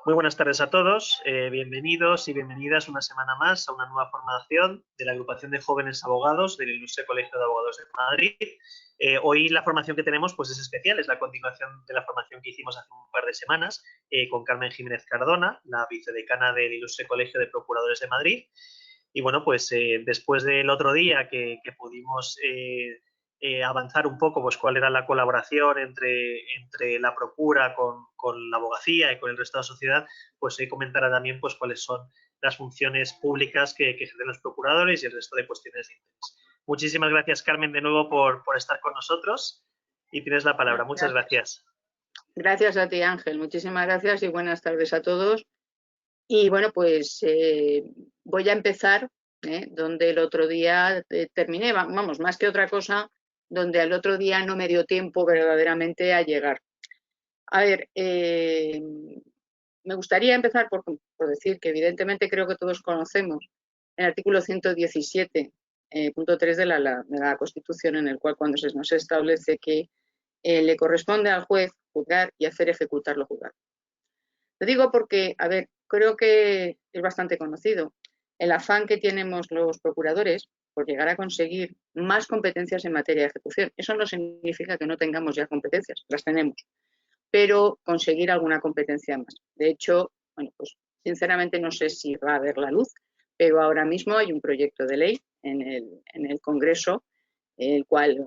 Muy buenas tardes a todos, bienvenidos y bienvenidas una semana más a una nueva formación de la Agrupación de Jóvenes Abogados del Ilustre Colegio de Abogados de Madrid. Hoy la formación que tenemos pues, es especial, es la continuación de la formación que hicimos hace un par de semanas con Carmen Jiménez Cardona, la vicedecana del Ilustre Colegio de Procuradores de Madrid. Y bueno, pues después del otro día que pudimos avanzar un poco pues cuál era la colaboración entre la procura con la abogacía y con el resto de la sociedad, pues hoy comentará también pues cuáles son las funciones públicas que ejercen los procuradores y el resto de cuestiones de interés. Muchísimas gracias, Carmen, de nuevo por estar con nosotros y tienes la palabra. Muchas gracias. Gracias a ti, Ángel. Muchísimas gracias y buenas tardes a todos. Y bueno, pues voy a empezar donde el otro día terminé, vamos, más que otra cosa, donde al otro día no me dio tiempo verdaderamente a llegar. A ver, me gustaría empezar por decir que evidentemente creo que todos conocemos el artículo 117.3 de la Constitución, en el cual cuando se nos establece que le corresponde al juez juzgar y hacer ejecutar lo juzgado. Lo digo porque, a ver, creo que es bastante conocido el afán que tenemos los procuradores por llegar a conseguir más competencias en materia de ejecución. Eso no significa que no tengamos ya competencias, las tenemos, pero conseguir alguna competencia más. De hecho, bueno, pues sinceramente no sé si va a ver la luz, pero ahora mismo hay un proyecto de ley en el Congreso, el cual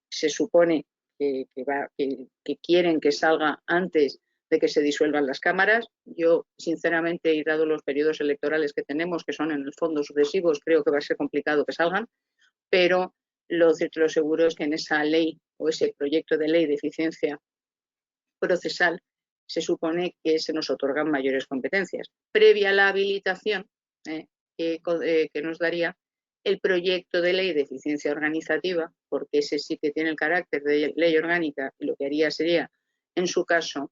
se supone que quieren que salga antes de que se disuelvan las cámaras. Yo, sinceramente, y dado los periodos electorales que tenemos, que son en el fondo sucesivos, creo que va a ser complicado que salgan, pero lo seguro es que en esa ley o ese proyecto de ley de eficiencia procesal se supone que se nos otorgan mayores competencias. Previa a la habilitación que nos daría el proyecto de ley de eficiencia organizativa, porque ese sí que tiene el carácter de ley orgánica y lo que haría sería, en su caso,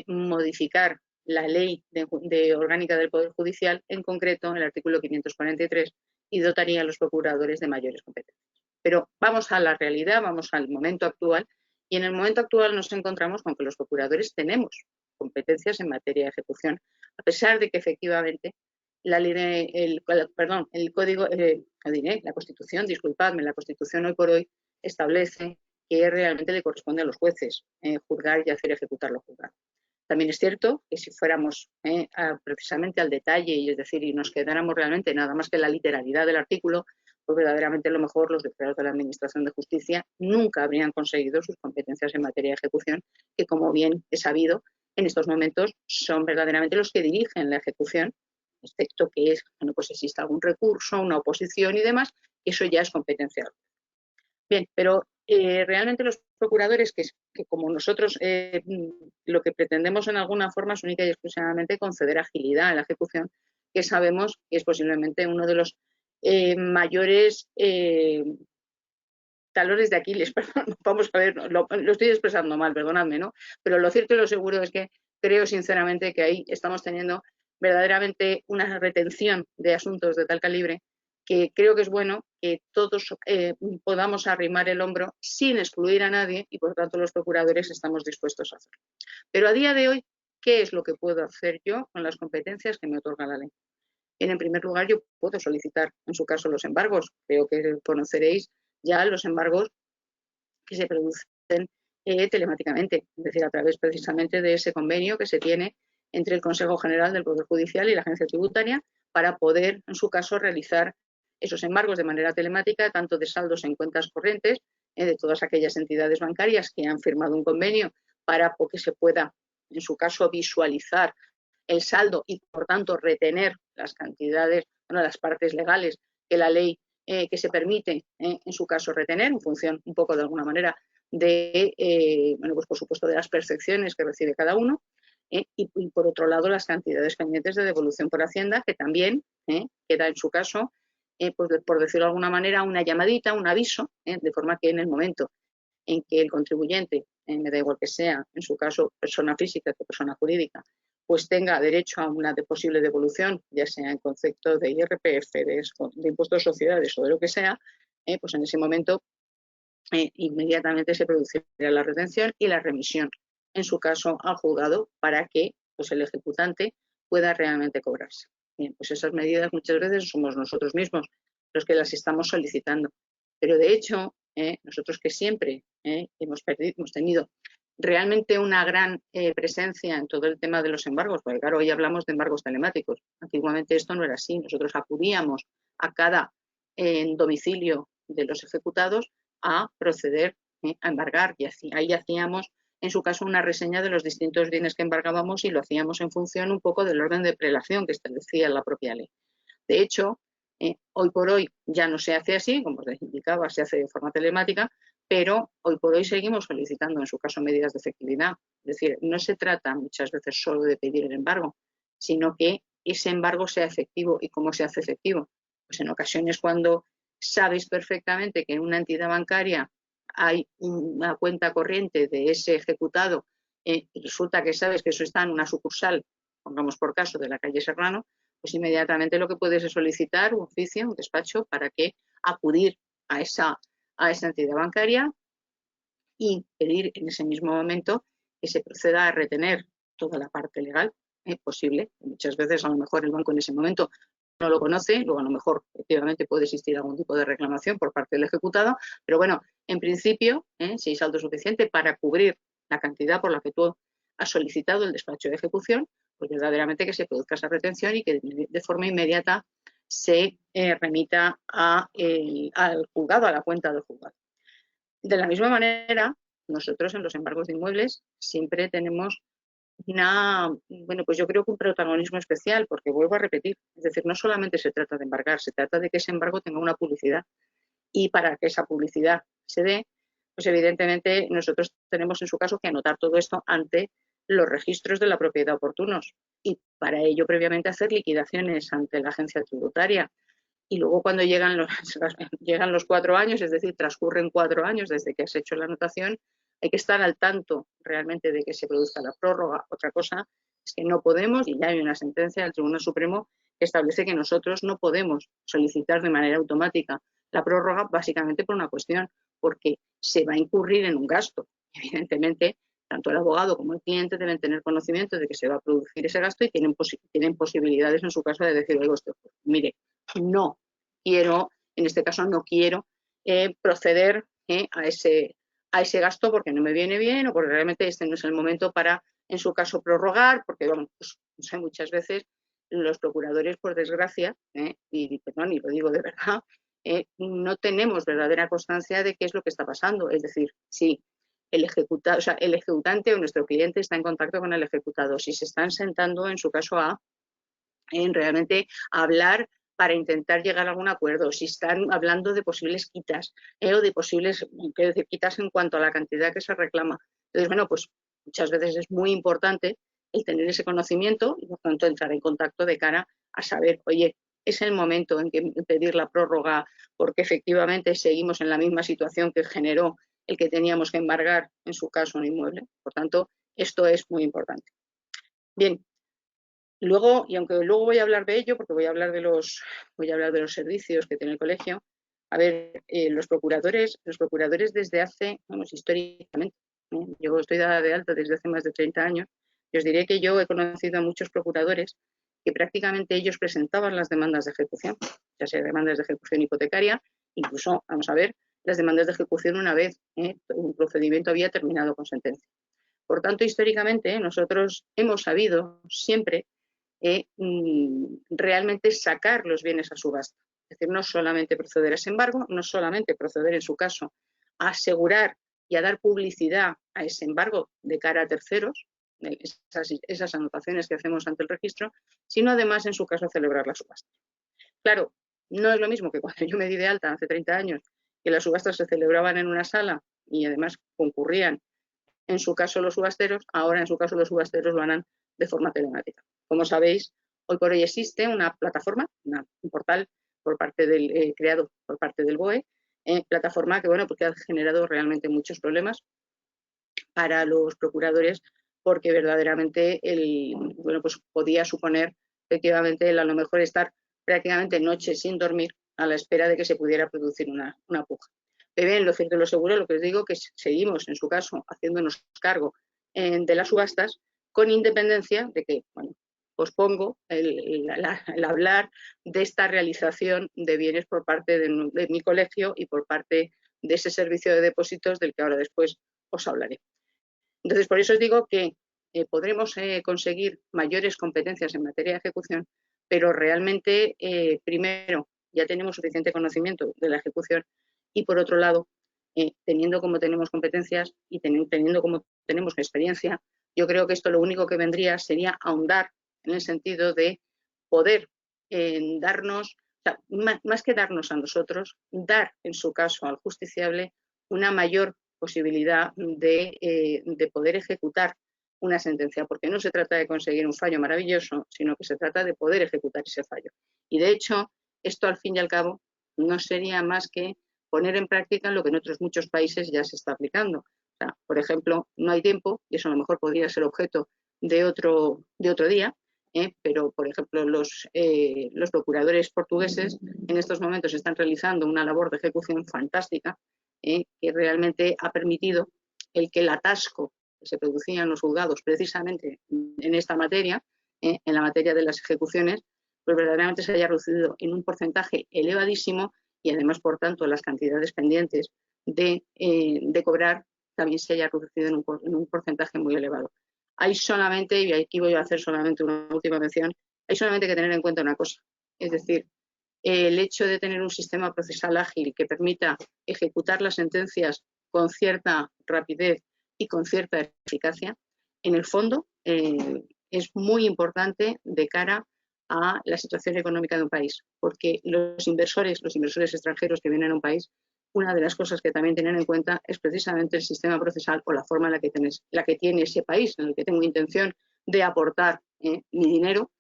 modificar la ley de orgánica del Poder Judicial, en concreto el artículo 543, y dotaría a los procuradores de mayores competencias. Pero vamos a la realidad, vamos al momento actual, y en el momento actual nos encontramos con que los procuradores tenemos competencias en materia de ejecución, a pesar de que efectivamente la Constitución, disculpadme, la Constitución hoy por hoy establece que realmente le corresponde a los jueces juzgar y hacer ejecutar lo juzgado. También es cierto que si fuéramos precisamente al detalle, y es decir, y nos quedáramos realmente nada más que la literalidad del artículo, pues verdaderamente a lo mejor los declarados de la Administración de Justicia nunca habrían conseguido sus competencias en materia de ejecución, que como bien he sabido, en estos momentos son verdaderamente los que dirigen la ejecución, excepto que bueno, pues exista algún recurso, una oposición y demás, que eso ya es competencia. Bien, pero realmente los procuradores, que como nosotros lo que pretendemos en alguna forma es única y exclusivamente conceder agilidad en la ejecución, que sabemos que es posiblemente uno de los mayores talones de Aquiles, perdón, vamos a ver, lo estoy expresando mal, perdonadme, ¿no? Pero lo cierto y lo seguro es que creo sinceramente que ahí estamos teniendo verdaderamente una retención de asuntos de tal calibre que creo que es bueno que todos podamos arrimar el hombro sin excluir a nadie y por lo tanto los procuradores estamos dispuestos a hacerlo. Pero a día de hoy, ¿qué es lo que puedo hacer yo con las competencias que me otorga la ley? Bien, en primer lugar, yo puedo solicitar, en su caso, los embargos. Creo que conoceréis ya los embargos que se producen telemáticamente, es decir, a través precisamente de ese convenio que se tiene entre el Consejo General del Poder Judicial y la Agencia Tributaria para poder, en su caso, realizar esos embargos de manera telemática, tanto de saldos en cuentas corrientes de todas aquellas entidades bancarias que han firmado un convenio para que se pueda, en su caso, visualizar el saldo y, por tanto, retener las cantidades, bueno, las partes legales que la ley que se permite, en su caso, retener, en función un poco de alguna manera de, bueno, pues por supuesto, de las percepciones que recibe cada uno, y por otro lado, las cantidades pendientes de devolución por Hacienda, que también queda, en su caso, pues por decirlo de alguna manera, una llamadita, un aviso, de forma que en el momento en que el contribuyente, me da igual que sea, en su caso, persona física que persona jurídica, pues tenga derecho a una posible devolución, ya sea en concepto de IRPF, de impuestos de sociedades o de lo que sea, pues en ese momento inmediatamente se producirá la retención y la remisión, en su caso, al juzgado para que pues el ejecutante pueda realmente cobrarse. Bien, pues esas medidas muchas veces somos nosotros mismos los que las estamos solicitando. Pero de hecho, nosotros que siempre hemos tenido realmente una gran presencia en todo el tema de los embargos, porque claro, hoy hablamos de embargos telemáticos. Antiguamente esto no era así. Nosotros acudíamos a cada domicilio de los ejecutados a proceder a embargar y ahí hacíamos en su caso una reseña de los distintos bienes que embargábamos y lo hacíamos en función un poco del orden de prelación que establecía la propia ley. De hecho, hoy por hoy ya no se hace así, como os indicaba, se hace de forma telemática, pero hoy por hoy seguimos solicitando en su caso medidas de efectividad. Es decir, no se trata muchas veces solo de pedir el embargo, sino que ese embargo sea efectivo. ¿Y cómo se hace efectivo? Pues en ocasiones cuando sabéis perfectamente que en una entidad bancaria hay una cuenta corriente de ese ejecutado y resulta que sabes que eso está en una sucursal, pongamos por caso, de la calle Serrano, pues inmediatamente lo que puedes es solicitar un oficio, un despacho, para que acudir a esa entidad bancaria y pedir en ese mismo momento que se proceda a retener toda la parte legal posible. Muchas veces a lo mejor el banco en ese momento no lo conoce, luego a lo mejor efectivamente puede existir algún tipo de reclamación por parte del ejecutado, pero bueno, en principio, si hay saldo suficiente para cubrir la cantidad por la que tú has solicitado el despacho de ejecución, pues verdaderamente que se produzca esa retención y que de forma inmediata se remita al juzgado, a la cuenta del juzgado. De la misma manera, nosotros en los embargos de inmuebles siempre tenemos bueno, pues yo creo que un protagonismo especial, porque vuelvo a repetir, es decir, no solamente se trata de embargar, se trata de que ese embargo tenga una publicidad y para que esa publicidad se dé, pues evidentemente nosotros tenemos en su caso que anotar todo esto ante los registros de la propiedad oportunos y para ello previamente hacer liquidaciones ante la agencia tributaria. Y luego cuando llegan los 4 años, es decir, transcurren 4 años desde que has hecho la anotación, hay que estar al tanto realmente de que se produzca la prórroga. Otra cosa es que no podemos, y ya hay una sentencia del Tribunal Supremo que establece que nosotros no podemos solicitar de manera automática la prórroga básicamente por una cuestión, porque se va a incurrir en un gasto. Evidentemente, tanto el abogado como el cliente deben tener conocimiento de que se va a producir ese gasto y tienen posibilidades en su caso de decir, oiga, usted, pues, mire, no quiero, en este caso no quiero proceder a ese gasto porque no me viene bien o porque realmente este no es el momento para, en su caso, prorrogar, porque bueno, pues, no sé, muchas veces los procuradores, por desgracia, y perdón, y lo digo de verdad, no tenemos verdadera constancia de qué es lo que está pasando. Es decir, si el ejecutante o nuestro cliente está en contacto con el ejecutado, si se están sentando, en su caso, realmente a hablar para intentar llegar a algún acuerdo, si están hablando de posibles quitas o de posibles, quiero decir, quitas en cuanto a la cantidad que se reclama. Entonces, bueno, pues muchas veces es muy importante el tener ese conocimiento y por tanto entrar en contacto de cara a saber, oye, es el momento en que pedir la prórroga porque efectivamente seguimos en la misma situación que generó el que teníamos que embargar, en su caso, un inmueble. Por tanto, esto es muy importante. Bien. Luego, y aunque luego voy a hablar de ello, porque voy a hablar de los servicios que tiene el colegio, a ver, los procuradores desde hace, vamos, históricamente, yo estoy dada de alta desde hace más de 30 años, y os diré que yo he conocido a muchos procuradores que prácticamente ellos presentaban las demandas de ejecución, ya sea demandas de ejecución hipotecaria, incluso, vamos a ver, las demandas de ejecución una vez un procedimiento había terminado con sentencia. Por tanto, históricamente, nosotros hemos sabido siempre realmente sacar los bienes a subasta. Es decir, no solamente proceder a ese embargo, no solamente proceder en su caso a asegurar y a dar publicidad a ese embargo de cara a terceros, esas anotaciones que hacemos ante el registro, sino además en su caso a celebrar la subasta. Claro, no es lo mismo que cuando yo me di de alta hace 30 años, que las subastas se celebraban en una sala y además concurrían en su caso los subasteros, ahora en su caso los subasteros lo harán de forma telemática. Como sabéis, hoy por hoy existe una plataforma, un portal creado por parte del BOE, plataforma que, bueno, porque ha generado realmente muchos problemas para los procuradores, porque verdaderamente bueno, pues podía suponer efectivamente a lo mejor estar prácticamente noches sin dormir a la espera de que se pudiera producir una puja. Pero bien, lo cierto y lo seguro, lo que os digo, que seguimos, en su caso, haciéndonos cargo de las subastas, con independencia de que, bueno, pospongo el hablar de esta realización de bienes por parte de mi colegio y por parte de ese servicio de depósitos del que ahora después os hablaré. Entonces, por eso os digo que podremos conseguir mayores competencias en materia de ejecución, pero realmente, primero, ya tenemos suficiente conocimiento de la ejecución y, por otro lado, teniendo como tenemos competencias y teniendo como tenemos experiencia, yo creo que esto lo único que vendría sería ahondar en el sentido de poder darnos, o sea, más que darnos a nosotros, dar en su caso al justiciable una mayor posibilidad de poder ejecutar una sentencia, porque no se trata de conseguir un fallo maravilloso, sino que se trata de poder ejecutar ese fallo. Y de hecho, esto al fin y al cabo no sería más que poner en práctica lo que en otros muchos países ya se está aplicando. O sea, por ejemplo, no hay tiempo, y eso a lo mejor podría ser objeto de otro día, pero, por ejemplo, los procuradores portugueses en estos momentos están realizando una labor de ejecución fantástica, que realmente ha permitido el que el atasco que se producía en los juzgados precisamente en esta materia, en la materia de las ejecuciones, pues verdaderamente se haya reducido en un porcentaje elevadísimo y además, por tanto, las cantidades pendientes de cobrar también se haya reducido en un porcentaje muy elevado. Hay solamente, y aquí voy a hacer solamente una última mención, hay solamente que tener en cuenta una cosa, es decir, el hecho de tener un sistema procesal ágil que permita ejecutar las sentencias con cierta rapidez y con cierta eficacia, en el fondo es muy importante de cara a la situación económica de un país, porque los inversores extranjeros que vienen a un país, una de las cosas que también tienen en cuenta es precisamente el sistema procesal o la forma en la que tiene ese país, en el que tengo intención de aportar mi dinero,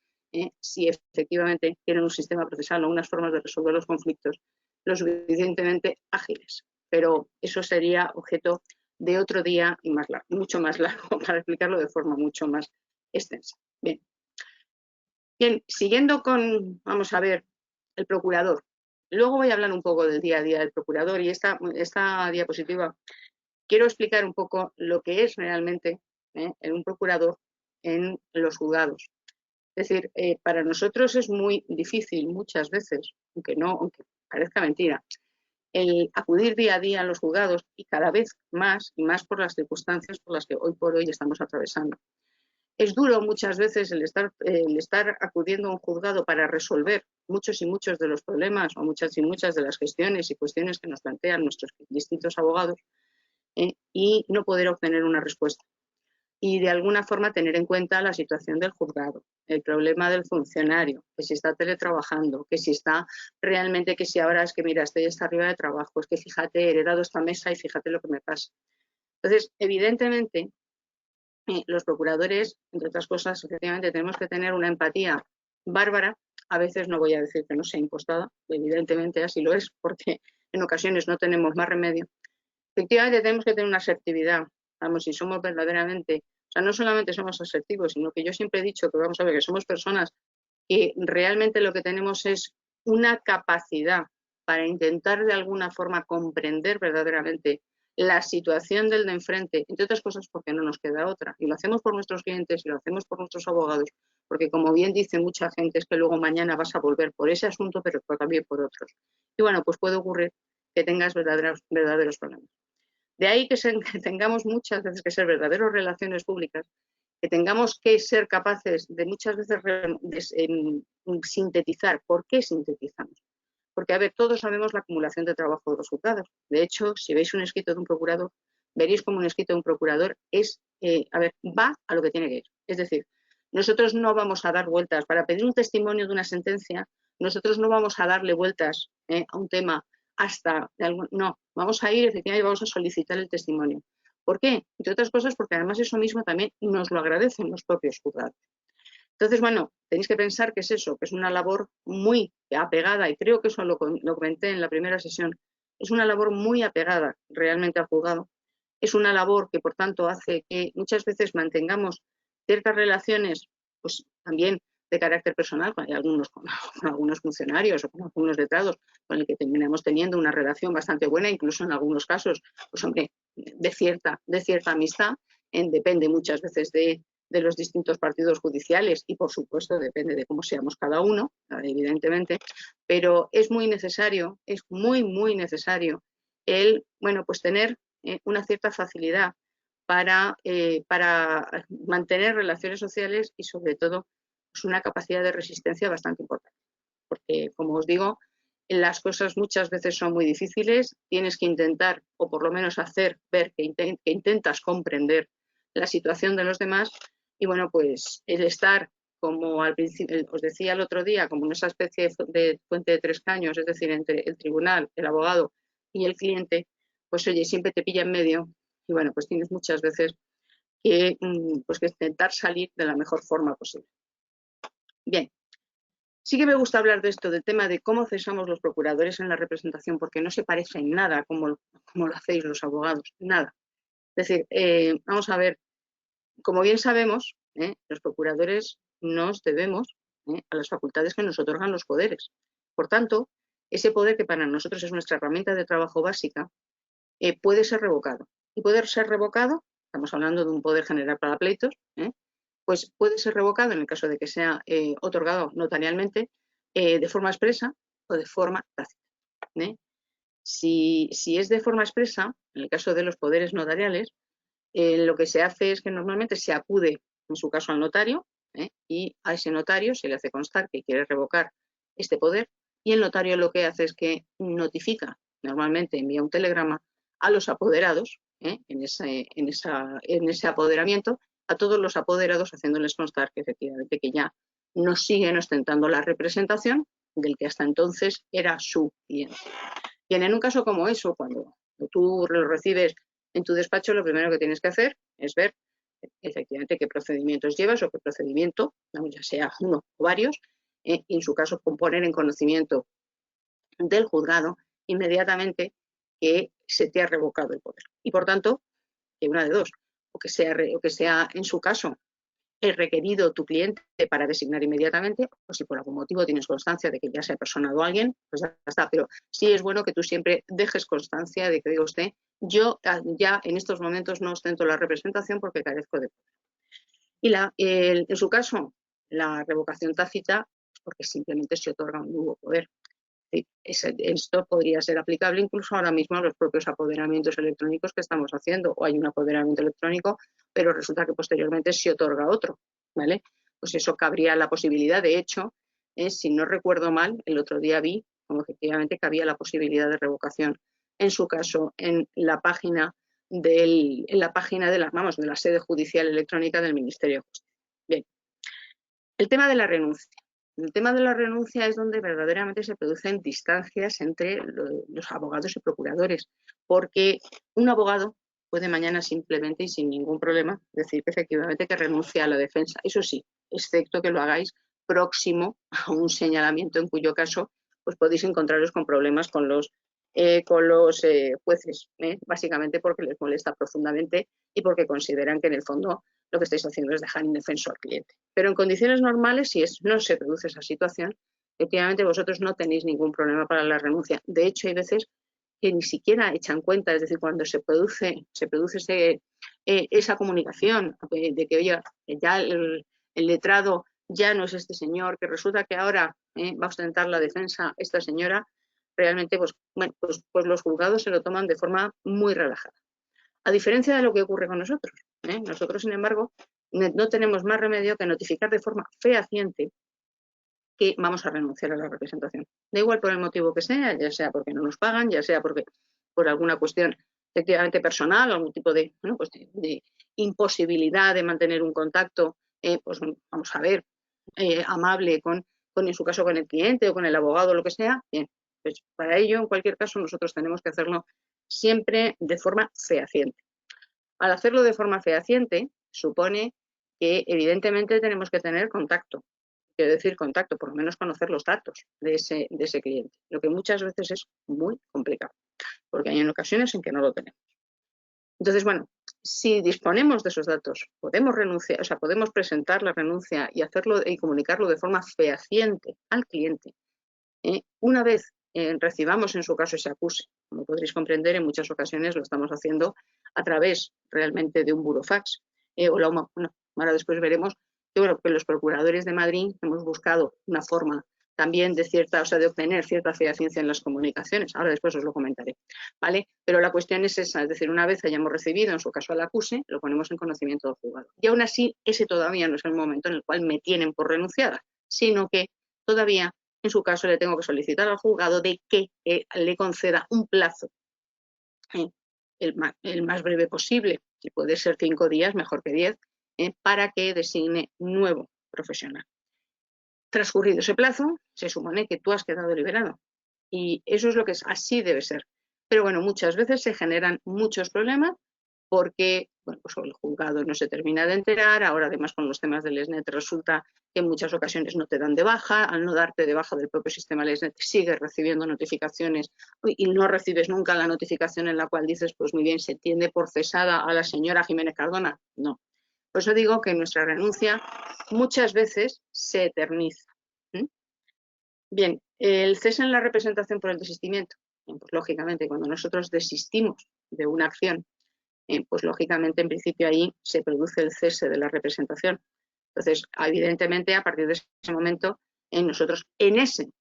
si efectivamente tienen un sistema procesal o unas formas de resolver los conflictos lo suficientemente ágiles. Pero eso sería objeto de otro día y mucho más largo para explicarlo de forma mucho más extensa. Bien, siguiendo con, vamos a ver, el procurador. Luego voy a hablar un poco del día a día del procurador y esta diapositiva quiero explicar un poco lo que es realmente un procurador en los juzgados. Es decir, para nosotros es muy difícil muchas veces, aunque parezca mentira, el acudir día a día a los juzgados y cada vez más y más por las circunstancias por las que hoy por hoy estamos atravesando. Es duro muchas veces el estar acudiendo a un juzgado para resolver muchos y muchos de los problemas o muchas y muchas de las gestiones y cuestiones que nos plantean nuestros distintos abogados y no poder obtener una respuesta. Y de alguna forma tener en cuenta la situación del juzgado, el problema del funcionario, que si está teletrabajando, que si está realmente, que si ahora es que mira, estoy hasta arriba de trabajo, es que fíjate, he heredado esta mesa y fíjate lo que me pasa. Entonces, evidentemente, los procuradores, entre otras cosas, efectivamente tenemos que tener una empatía bárbara. A veces no voy a decir que no sea impostada, evidentemente así lo es, porque en ocasiones no tenemos más remedio. Efectivamente tenemos que tener una asertividad, vamos, si somos verdaderamente, o sea, no solamente somos asertivos, sino que yo siempre he dicho que vamos a ver que somos personas que realmente lo que tenemos es una capacidad para intentar de alguna forma comprender verdaderamente la situación del de enfrente, entre otras cosas porque no nos queda otra. Y lo hacemos por nuestros clientes y lo hacemos por nuestros abogados, porque como bien dice mucha gente es que luego mañana vas a volver por ese asunto, pero también por otros. Y bueno, pues puede ocurrir que tengas verdaderos problemas. De ahí que tengamos muchas veces que ser verdaderos relaciones públicas, que tengamos que ser capaces de muchas veces sintetizar. ¿Por qué sintetizamos? Porque, a ver, todos sabemos la acumulación de trabajo de los juzgados. De hecho, si veis un escrito de un procurador, veréis como un escrito de un procurador va a lo que tiene que ir. Es decir, nosotros no vamos a dar vueltas. Para pedir un testimonio de una sentencia, nosotros no vamos a darle vueltas a un tema no, vamos a ir, efectivamente, vamos a solicitar el testimonio. ¿Por qué? Entre otras cosas, porque además eso mismo también nos lo agradecen los propios juzgados. Entonces, bueno, tenéis que pensar que es eso, que es una labor muy apegada, y creo que eso lo comenté en la primera sesión, es una labor muy apegada realmente al juzgado. Es una labor que, por tanto, hace que muchas veces mantengamos ciertas relaciones, pues también de carácter personal, con algunos funcionarios o con algunos letrados, con el que terminamos teniendo una relación bastante buena, incluso en algunos casos, pues hombre, de cierta amistad, depende muchas veces de de los distintos partidos judiciales y, por supuesto, depende de cómo seamos cada uno, evidentemente, pero es muy necesario, es muy, muy necesario el, bueno, pues tener una cierta facilidad para mantener relaciones sociales y, sobre todo, pues una capacidad de resistencia bastante importante. Porque, como os digo, las cosas muchas veces son muy difíciles, tienes que intentar, o por lo menos hacer ver que intentas comprender la situación de los demás, y bueno, pues el estar, como al principio os decía el otro día, como en esa especie de puente de tres caños, es decir, entre el tribunal, el abogado y el cliente, pues oye, siempre te pilla en medio, y bueno, pues tienes muchas veces que, pues, que intentar salir de la mejor forma posible. Bien. Sí que me gusta hablar de esto, del tema de cómo cesamos los procuradores en la representación, porque no se parece en nada como lo hacéis los abogados, nada. Es decir, vamos a ver, como bien sabemos, los procuradores nos debemos a las facultades que nos otorgan los poderes. Por tanto, ese poder que para nosotros es nuestra herramienta de trabajo básica, puede ser revocado. Y poder ser revocado, estamos hablando de un poder general para pleitos, pues puede ser revocado en el caso de que sea otorgado notarialmente de forma expresa o de forma tácita. Si es de forma expresa, en el caso de los poderes notariales, lo que se hace es que normalmente se acude, en su caso, al notario, y a ese notario se le hace constar que quiere revocar este poder, y el notario lo que hace es que notifica, normalmente envía un telegrama a los apoderados, en ese apoderamiento, a todos los apoderados, haciéndoles constar que efectivamente que ya no siguen ostentando la representación del que hasta entonces era su cliente. Bien, en un caso como eso, cuando tú lo recibes en tu despacho, lo primero que tienes que hacer es ver efectivamente qué procedimientos llevas o qué procedimiento, ya sea uno o varios, y en su caso poner en conocimiento del juzgado inmediatamente que se te ha revocado el poder. Y por tanto, que una de dos, o que sea en su caso requerido tu cliente para designar inmediatamente, o si por algún motivo tienes constancia de que ya se ha personado a alguien, pues ya está. Pero sí es bueno que tú siempre dejes constancia de que diga usted, yo ya en estos momentos no ostento la representación porque carezco de poder. Y en su caso, la revocación tácita, porque simplemente se otorga un nuevo poder. Esto podría ser aplicable incluso ahora mismo a los propios apoderamientos electrónicos que estamos haciendo, o hay un apoderamiento electrónico, pero resulta que posteriormente se otorga otro, ¿vale? Pues eso cabría la posibilidad. De hecho, si no recuerdo mal, el otro día vi como efectivamente que había la posibilidad de revocación, en su caso, en la página de la sede judicial electrónica del Ministerio de Justicia. Bien, el tema de la renuncia. El tema de la renuncia es donde verdaderamente se producen distancias entre los abogados y procuradores, porque un abogado puede mañana simplemente y sin ningún problema decir que efectivamente que renuncia a la defensa. Eso sí, excepto que lo hagáis próximo a un señalamiento, en cuyo caso pues podéis encontraros con problemas con los jueces, básicamente porque les molesta profundamente y porque consideran que en el fondo lo que estáis haciendo es dejar indefenso al cliente. Pero en condiciones normales, si no se produce esa situación, efectivamente vosotros no tenéis ningún problema para la renuncia. De hecho, hay veces que ni siquiera echan cuenta, es decir, cuando se produce esa comunicación de que, oye, ya el letrado ya no es este señor, que resulta que ahora va a ostentar la defensa esta señora, realmente pues los juzgados se lo toman de forma muy relajada. A diferencia de lo que ocurre con nosotros. Nosotros, sin embargo, no tenemos más remedio que notificar de forma fehaciente que vamos a renunciar a la representación. Da igual por el motivo que sea, ya sea porque no nos pagan, ya sea porque por alguna cuestión efectivamente personal, algún tipo de imposibilidad de mantener un contacto, pues vamos a ver, amable en su caso con el cliente o con el abogado o lo que sea. Bien, pues para ello, en cualquier caso, nosotros tenemos que hacerlo siempre de forma fehaciente. Al hacerlo de forma fehaciente, supone que evidentemente tenemos que tener contacto. Quiero decir contacto, por lo menos conocer los datos de ese cliente, lo que muchas veces es muy complicado, porque hay ocasiones en que no lo tenemos. Entonces, bueno, si disponemos de esos datos, podemos renunciar, podemos presentar la renuncia y hacerlo y comunicarlo de forma fehaciente al cliente. Una vez recibamos en su caso ese acuse, como podréis comprender, en muchas ocasiones lo estamos haciendo a través realmente de un burofax, Ahora después veremos que, bueno, que los procuradores de Madrid hemos buscado una forma también de de obtener cierta fehaciencia en las comunicaciones. Ahora después os lo comentaré, ¿vale? Pero la cuestión es esa, es decir, una vez hayamos recibido, en su caso al acuse, lo ponemos en conocimiento del juzgado. Y aún así, ese todavía no es el momento en el cual me tienen por renunciada, sino que todavía, en su caso, le tengo que solicitar al juzgado de que le conceda un plazo, el más breve posible, si puede ser 5 días, mejor que 10, para que designe nuevo profesional. Transcurrido ese plazo, se supone que tú has quedado liberado. Y eso es lo que así debe ser. Pero bueno, muchas veces se generan muchos problemas porque bueno, pues el juzgado no se termina de enterar. Ahora, además, con los temas del SNET resulta que en muchas ocasiones no te dan de baja. Al no darte de baja del propio sistema del SNET, sigues recibiendo notificaciones y no recibes nunca la notificación en la cual dices, pues muy bien, se tiende por cesada a la señora Jiménez Cardona. No. Por eso digo que nuestra renuncia muchas veces se eterniza. Bien, el cese en la representación por el desistimiento. Bien, pues lógicamente, cuando nosotros desistimos de una acción, pues lógicamente, en principio ahí se produce el cese de la representación. Entonces, evidentemente, a partir de ese momento, nosotros en ese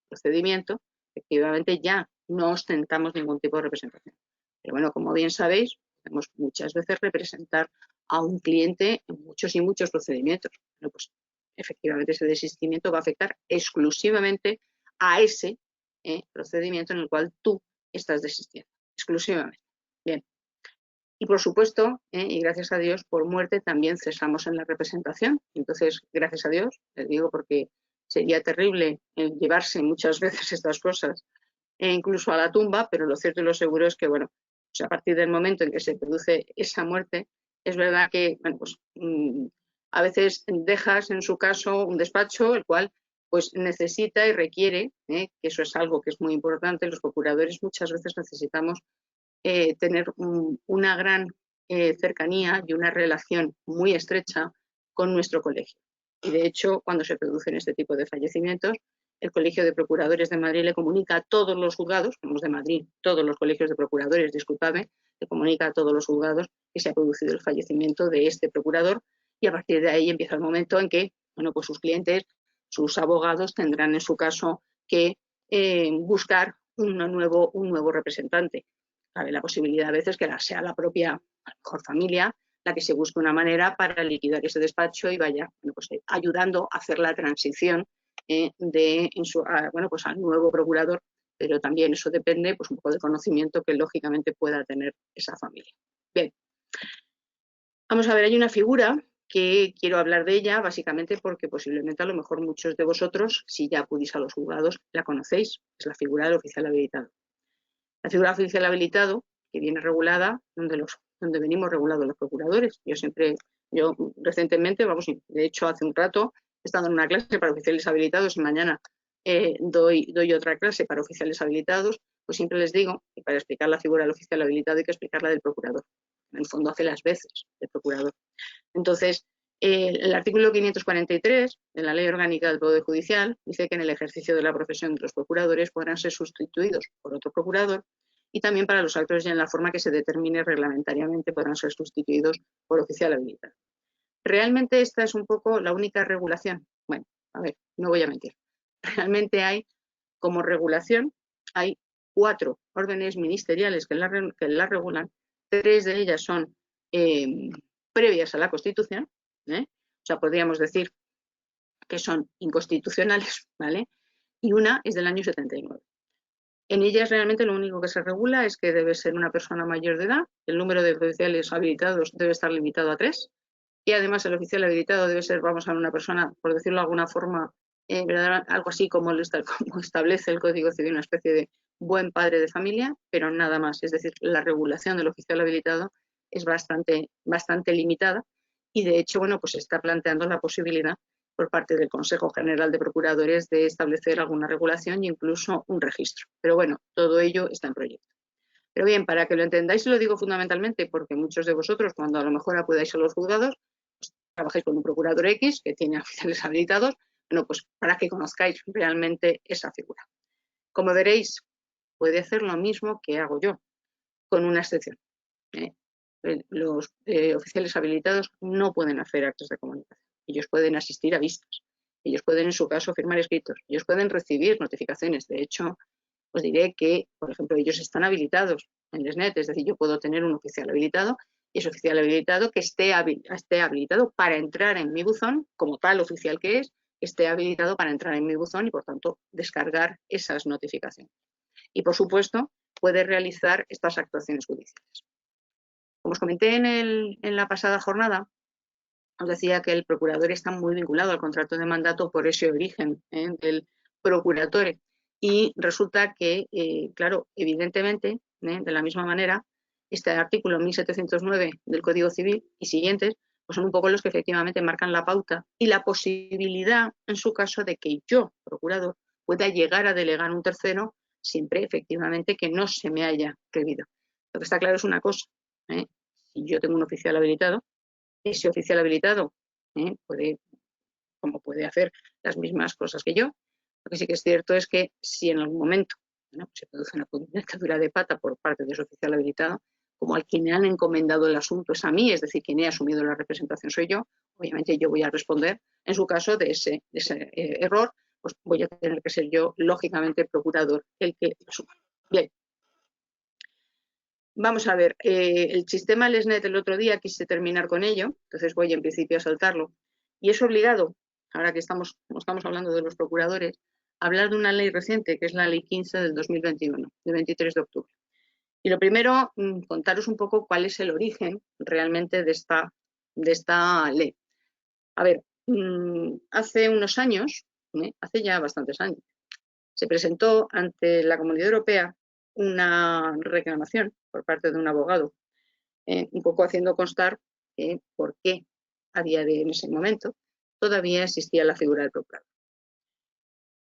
procedimiento, efectivamente ya no ostentamos ningún tipo de representación. Pero bueno, como bien sabéis, podemos muchas veces representar a un cliente en muchos y muchos procedimientos. Bueno, pues efectivamente ese desistimiento va a afectar exclusivamente a ese procedimiento en el cual tú estás desistiendo, exclusivamente. Bien. Y por supuesto, y gracias a Dios, por muerte también cesamos en la representación. Entonces, gracias a Dios, les digo porque sería terrible llevarse muchas veces estas cosas, incluso a la tumba, pero lo cierto y lo seguro es que, bueno, pues a partir del momento en que se produce esa muerte, es verdad que, bueno, pues a veces dejas en su caso un despacho, el cual pues necesita y requiere, que eso es algo que es muy importante, los procuradores muchas veces necesitamos tener una gran cercanía y una relación muy estrecha con nuestro colegio. Y de hecho, cuando se producen este tipo de fallecimientos, el Colegio de Procuradores de Madrid le comunica a todos los juzgados, como los de Madrid, todos los colegios de procuradores, disculpadme, le comunica a todos los juzgados que se ha producido el fallecimiento de este procurador y a partir de ahí empieza el momento en que, bueno, pues sus clientes, sus abogados tendrán en su caso que buscar un nuevo representante. Cabe la posibilidad a veces que sea la propia mejor familia la que se busque una manera para liquidar ese despacho y vaya, bueno, pues, ayudando a hacer la transición al nuevo procurador, pero también eso depende pues, un poco del conocimiento que lógicamente pueda tener esa familia. Bien, vamos a ver, hay una figura que quiero hablar de ella básicamente porque posiblemente a lo mejor muchos de vosotros, si ya acudís a los juzgados, la conocéis, es la figura del oficial habilitado. La figura del oficial habilitado, que viene regulada donde venimos regulados los procuradores. Yo recientemente, de hecho hace un rato, he estado en una clase para oficiales habilitados y mañana doy otra clase para oficiales habilitados, pues siempre les digo que para explicar la figura del oficial habilitado hay que explicar la del procurador. En el fondo hace las veces de procurador. Entonces, el artículo 543 de la Ley Orgánica del Poder Judicial dice que en el ejercicio de la profesión de los procuradores podrán ser sustituidos por otro procurador y también para los actos ya en la forma que se determine reglamentariamente podrán ser sustituidos por oficial habilitado. ¿Realmente esta es un poco la única regulación? Bueno, a ver, no voy a mentir. Realmente hay, como regulación, hay 4 órdenes ministeriales que la regulan. 3 de ellas son previas a la Constitución, o sea, podríamos decir que son inconstitucionales, ¿vale? Y una es del año 79. En ellas realmente lo único que se regula es que debe ser una persona mayor de edad, el número de oficiales habilitados debe estar limitado a 3, y además el oficial habilitado debe ser, vamos a ver, una persona, por decirlo de alguna forma, algo así como establece el Código Civil, una especie de buen padre de familia, pero nada más. Es decir, la regulación del oficial habilitado es bastante limitada y de hecho, bueno, pues se está planteando la posibilidad por parte del Consejo General de Procuradores de establecer alguna regulación e incluso un registro. Pero bueno, todo ello está en proyecto. Pero bien, para que lo entendáis, lo digo fundamentalmente porque muchos de vosotros, cuando a lo mejor acudáis a los juzgados, pues, trabajáis con un procurador X que tiene oficiales habilitados, bueno, pues para que conozcáis realmente esa figura. Como veréis, puede hacer lo mismo que hago yo, con una excepción. los oficiales habilitados no pueden hacer actos de comunicación. Ellos pueden asistir a vistas, ellos pueden, en su caso, firmar escritos, ellos pueden recibir notificaciones. De hecho, os diré que, por ejemplo, ellos están habilitados en LesNet, es decir, yo puedo tener un oficial habilitado y ese oficial habilitado que esté habilitado para entrar en mi buzón, como tal oficial que es, esté habilitado para entrar en mi buzón y, por tanto, descargar esas notificaciones. Y, por supuesto, puede realizar estas actuaciones judiciales. Como os comenté en la pasada jornada, os decía que el procurador está muy vinculado al contrato de mandato por ese origen del procuratore. Y resulta que, claro, evidentemente, de la misma manera, este artículo 1709 del Código Civil y siguientes pues son un poco los que efectivamente marcan la pauta y la posibilidad, en su caso, de que yo, procurador, pueda llegar a delegar un tercero siempre, efectivamente, que no se me haya prohibido. Lo que está claro es una cosa, si yo tengo un oficial habilitado, ese oficial habilitado puede hacer las mismas cosas que yo. Lo que sí que es cierto es que si en algún momento se produce una dentadura de pata por parte de ese oficial habilitado, como al quien han encomendado el asunto es a mí, es decir, quien he asumido la representación soy yo, obviamente yo voy a responder en su caso de ese error, pues voy a tener que ser yo, lógicamente, procurador el que lo asuma. Bien. Vamos a ver, el sistema LesNet el otro día quise terminar con ello, entonces voy en principio a saltarlo. Y es obligado, ahora que estamos hablando de los procuradores, a hablar de una ley reciente, que es la Ley 15 del 2021, de 23 de octubre. Y lo primero, contaros un poco cuál es el origen realmente de esta ley. A ver, hace unos años, hace ya bastantes años, se presentó ante la Comunidad Europea una reclamación por parte de un abogado, un poco haciendo constar por qué en ese momento todavía existía la figura del procurador.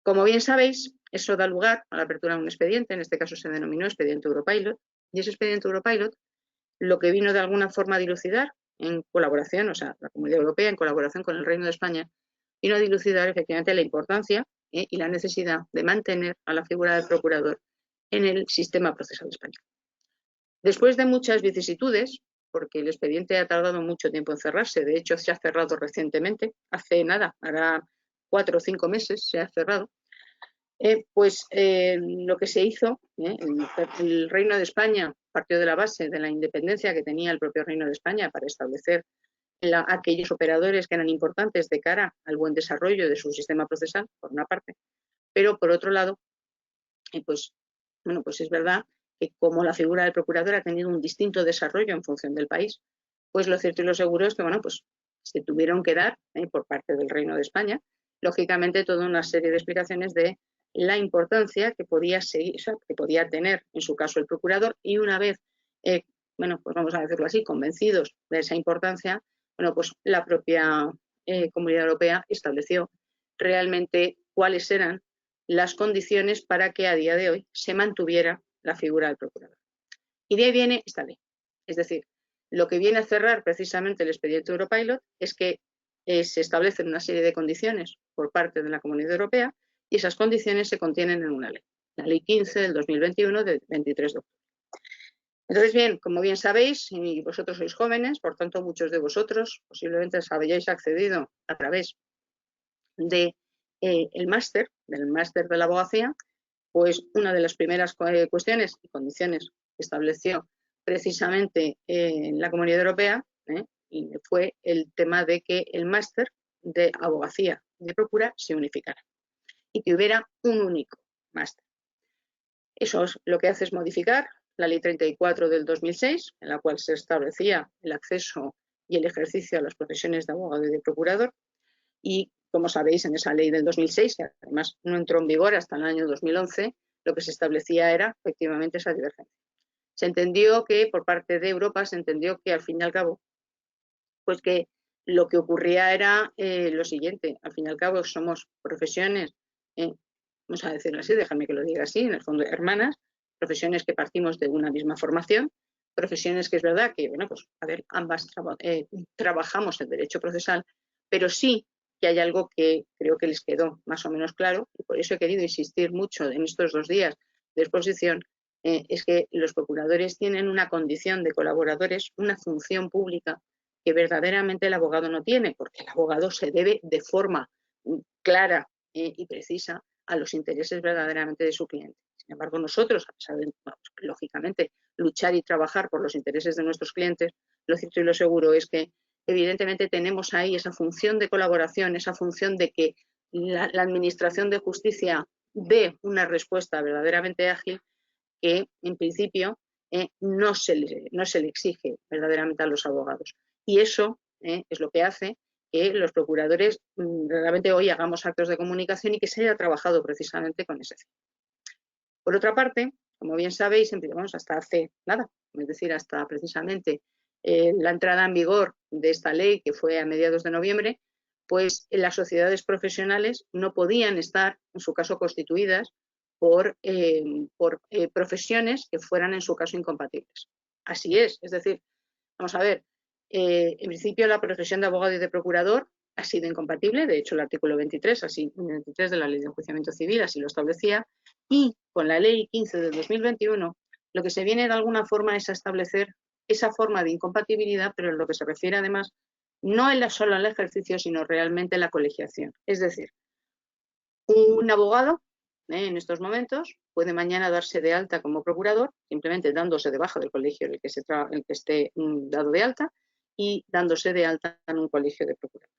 Como bien sabéis, eso da lugar a la apertura de un expediente, en este caso se denominó expediente Europilot, y ese expediente Europilot lo que vino de alguna forma a dilucidar en colaboración, o sea, la Comunidad Europea en colaboración con el Reino de España, vino a dilucidar efectivamente la importancia y la necesidad de mantener a la figura del procurador en el sistema procesal español. Después de muchas vicisitudes, porque el expediente ha tardado mucho tiempo en cerrarse, de hecho se ha cerrado recientemente, hace nada, hará 4 o 5 meses se ha cerrado, lo que se hizo, el Reino de España partió de la base de la independencia que tenía el propio Reino de España para establecer aquellos operadores que eran importantes de cara al buen desarrollo de su sistema procesal, por una parte, pero por otro lado, pues es verdad que como la figura del procurador ha tenido un distinto desarrollo en función del país, pues lo cierto y lo seguro es que se tuvieron que dar por parte del Reino de España, lógicamente, toda una serie de explicaciones de la importancia que podía tener en su caso el procurador, y una vez, pues vamos a decirlo así, convencidos de esa importancia, pues la propia Comunidad Europea estableció realmente cuáles eran las condiciones para que a día de hoy se mantuviera la figura del procurador. Y de ahí viene esta ley. Es decir, lo que viene a cerrar precisamente el expediente Europilot es que se establecen una serie de condiciones por parte de la Comunidad Europea y esas condiciones se contienen en una ley, la Ley 15 del 2021 de 23 de octubre. Entonces, bien, como bien sabéis, y vosotros sois jóvenes, por tanto muchos de vosotros posiblemente habéis accedido a través del máster de la abogacía, pues una de las primeras cuestiones y condiciones que estableció precisamente en la Comunidad Europea fue el tema de que el máster de abogacía y de procura se unificara y que hubiera un único máster. Eso es lo que hace es modificar la Ley 34 del 2006, en la cual se establecía el acceso y el ejercicio a las profesiones de abogado y de procurador, y como sabéis, en esa ley del 2006, que además no entró en vigor hasta el año 2011, lo que se establecía era efectivamente esa divergencia. Se entendió que por parte de Europa se entendió que al fin y al cabo, pues que lo que ocurría era lo siguiente: al fin y al cabo somos profesiones, vamos a decirlo así, déjame que lo diga así, en el fondo hermanas, profesiones que partimos de una misma formación, profesiones que es verdad que, ambas trabajamos el derecho procesal, pero sí que hay algo que creo que les quedó más o menos claro, y por eso he querido insistir mucho en estos 2 días de exposición, es que los procuradores tienen una condición de colaboradores, una función pública que verdaderamente el abogado no tiene, porque el abogado se debe de forma clara y precisa a los intereses verdaderamente de su cliente. Sin embargo, nosotros, a pesar de, lógicamente, luchar y trabajar por los intereses de nuestros clientes, lo cierto y lo seguro es que evidentemente tenemos ahí esa función de colaboración, esa función de que la administración de justicia dé una respuesta verdaderamente ágil que, en principio, no se le exige verdaderamente a los abogados. Y eso es lo que hace que los procuradores realmente hoy hagamos actos de comunicación y que se haya trabajado precisamente con ese fin. Por otra parte, como bien sabéis, hasta hace nada, es decir, hasta precisamente la entrada en vigor de esta ley, que fue a mediados de noviembre, pues las sociedades profesionales no podían estar, en su caso, constituidas por profesiones que fueran, en su caso, incompatibles. Así es decir, vamos a ver, en principio la profesión de abogado y de procurador ha sido incompatible, de hecho el artículo 23 de la Ley de Enjuiciamiento Civil así lo establecía, y con la Ley 15 del 2021 lo que se viene de alguna forma es a establecer esa forma de incompatibilidad, pero en lo que se refiere además no solo al ejercicio, sino realmente la colegiación. Es decir, un abogado en estos momentos puede mañana darse de alta como procurador, simplemente dándose de baja del colegio en el que esté dado de alta y dándose de alta en un colegio de procuradores.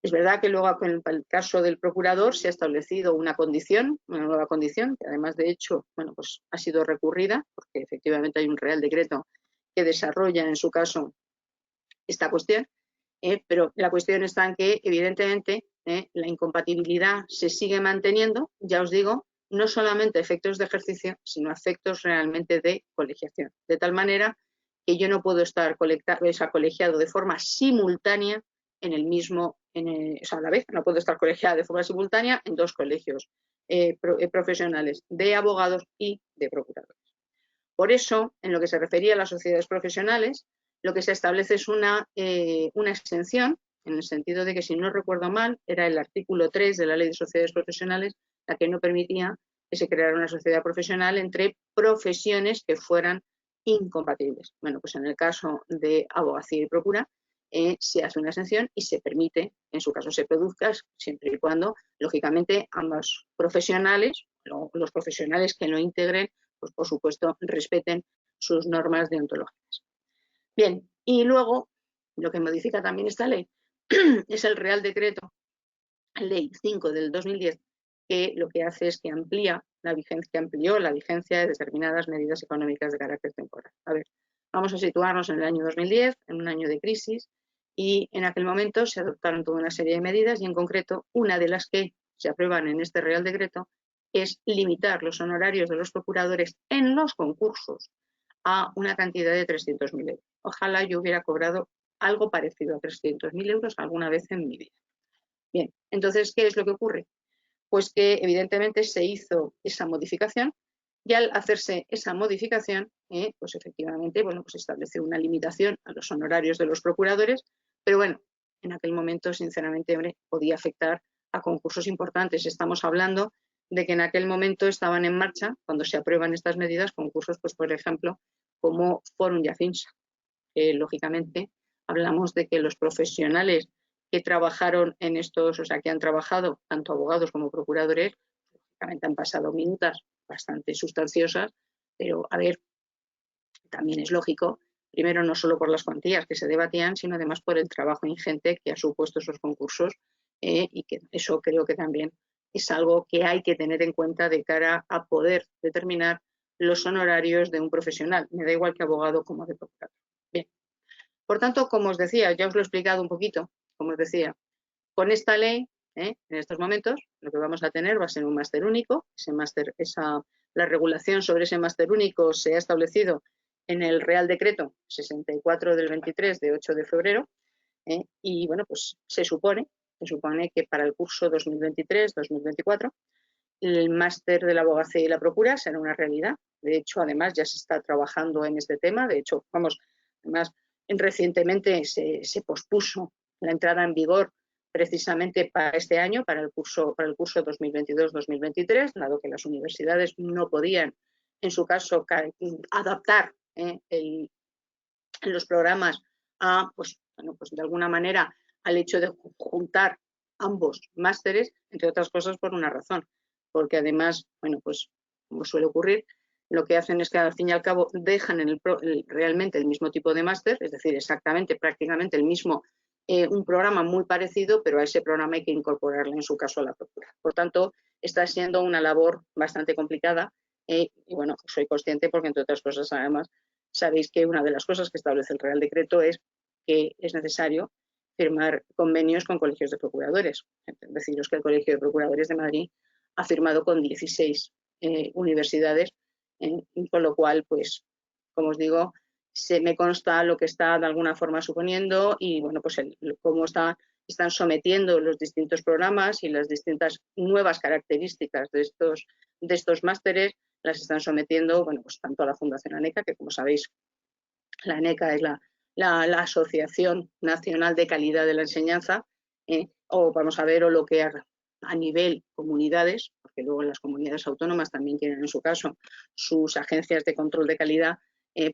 Es verdad que luego en el caso del procurador se ha establecido una nueva condición, que además de hecho, pues ha sido recurrida, porque efectivamente hay un Real Decreto que desarrolla en su caso esta cuestión, pero la cuestión está en que evidentemente la incompatibilidad se sigue manteniendo, ya os digo, no solamente a efectos de ejercicio, sino a efectos realmente de colegiación. De tal manera que yo no puedo estar colegiado de forma simultánea en el mismo, a la vez, no puedo estar colegiada de forma simultánea en dos colegios profesionales de abogados y de procuradores. Por eso, en lo que se refería a las sociedades profesionales, lo que se establece es una exención, en el sentido de que, si no recuerdo mal, era el artículo 3 de la Ley de Sociedades Profesionales la que no permitía que se creara una sociedad profesional entre profesiones que fueran incompatibles. Bueno, pues en el caso de abogacía y procura se hace una exención y se permite, en su caso se produzca, siempre y cuando, lógicamente, ambos profesionales, los profesionales que lo integren, pues por supuesto respeten sus normas deontológicas. Bien, y luego lo que modifica también esta ley es el Real Decreto Ley 5 del 2010, que lo que hace es que amplió la vigencia de determinadas medidas económicas de carácter temporal. A ver, vamos a situarnos en el año 2010, en un año de crisis, y en aquel momento se adoptaron toda una serie de medidas y en concreto una de las que se aprueban en este Real Decreto es limitar los honorarios de los procuradores en los concursos a una cantidad de 300.000 euros. Ojalá yo hubiera cobrado algo parecido a 300.000 euros alguna vez en mi vida. Bien, entonces, ¿qué es lo que ocurre? Pues que evidentemente se hizo esa modificación y al hacerse esa modificación, pues efectivamente, pues estableció una limitación a los honorarios de los procuradores, pero bueno, en aquel momento, sinceramente, podía afectar a concursos importantes. Estamos hablando de que en aquel momento estaban en marcha, cuando se aprueban estas medidas, concursos, pues por ejemplo, como Fórum y Afinsa. Lógicamente, hablamos de que los profesionales que trabajaron en estos, que han trabajado tanto abogados como procuradores, lógicamente han pasado minutas bastante sustanciosas, pero a ver, también es lógico, primero no solo por las cuantías que se debatían, sino además por el trabajo ingente que ha supuesto esos concursos y que eso creo que también es algo que hay que tener en cuenta de cara a poder determinar los honorarios de un profesional, me da igual que abogado como de procurador. Bien, por tanto, como os decía, ya os lo he explicado un poquito, como os decía, con esta ley, en estos momentos, lo que vamos a tener va a ser un máster único. La regulación sobre ese máster único se ha establecido en el Real Decreto 64 del 23 de 8 de febrero y bueno, pues se supone que para el curso 2023-2024 el máster de la abogacía y la procura será una realidad. De hecho, además ya se está trabajando en este tema. De hecho, además recientemente se pospuso la entrada en vigor precisamente para este año, para el curso 2022-2023, dado que las universidades no podían en su caso, adaptar los programas a, pues de alguna manera, al hecho de juntar ambos másteres, entre otras cosas por una razón, porque además, bueno, pues como suele ocurrir, lo que hacen es que al fin y al cabo dejan realmente el mismo tipo de máster, es decir, exactamente, prácticamente el mismo, un programa muy parecido, pero a ese programa hay que incorporarle en su caso a la procura. Por tanto, está siendo una labor bastante complicada y bueno, soy consciente porque entre otras cosas además sabéis que una de las cosas que establece el Real Decreto es que es necesario firmar convenios con colegios de procuradores. Deciros que el Colegio de Procuradores de Madrid ha firmado con 16 universidades, con lo cual, pues, como os digo, se me consta lo que está de alguna forma suponiendo y, bueno, pues cómo están sometiendo los distintos programas y las distintas nuevas características de estos másteres, las están sometiendo, bueno, pues tanto a la Fundación ANECA, que como sabéis, la ANECA es la Asociación Nacional de Calidad de la Enseñanza, o vamos a ver, o lo que a nivel comunidades, porque luego las comunidades autónomas también tienen en su caso sus agencias de control de calidad,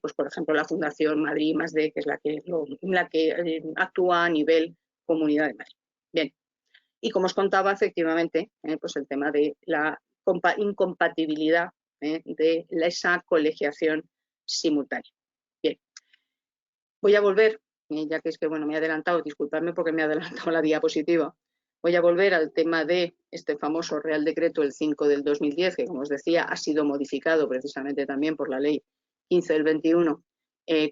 pues por ejemplo la Fundación Madrid +D, que es la que actúa a nivel Comunidad de Madrid. Bien, y como os contaba, efectivamente, pues el tema de la incompatibilidad de esa colegiación simultánea. Bien, voy a volver, ya que es que bueno, me he adelantado, disculpadme porque me he adelantado la diapositiva. Voy a volver al tema de este famoso Real Decreto, el 5 del 2010, que como os decía ha sido modificado precisamente también por la Ley 15 del 21.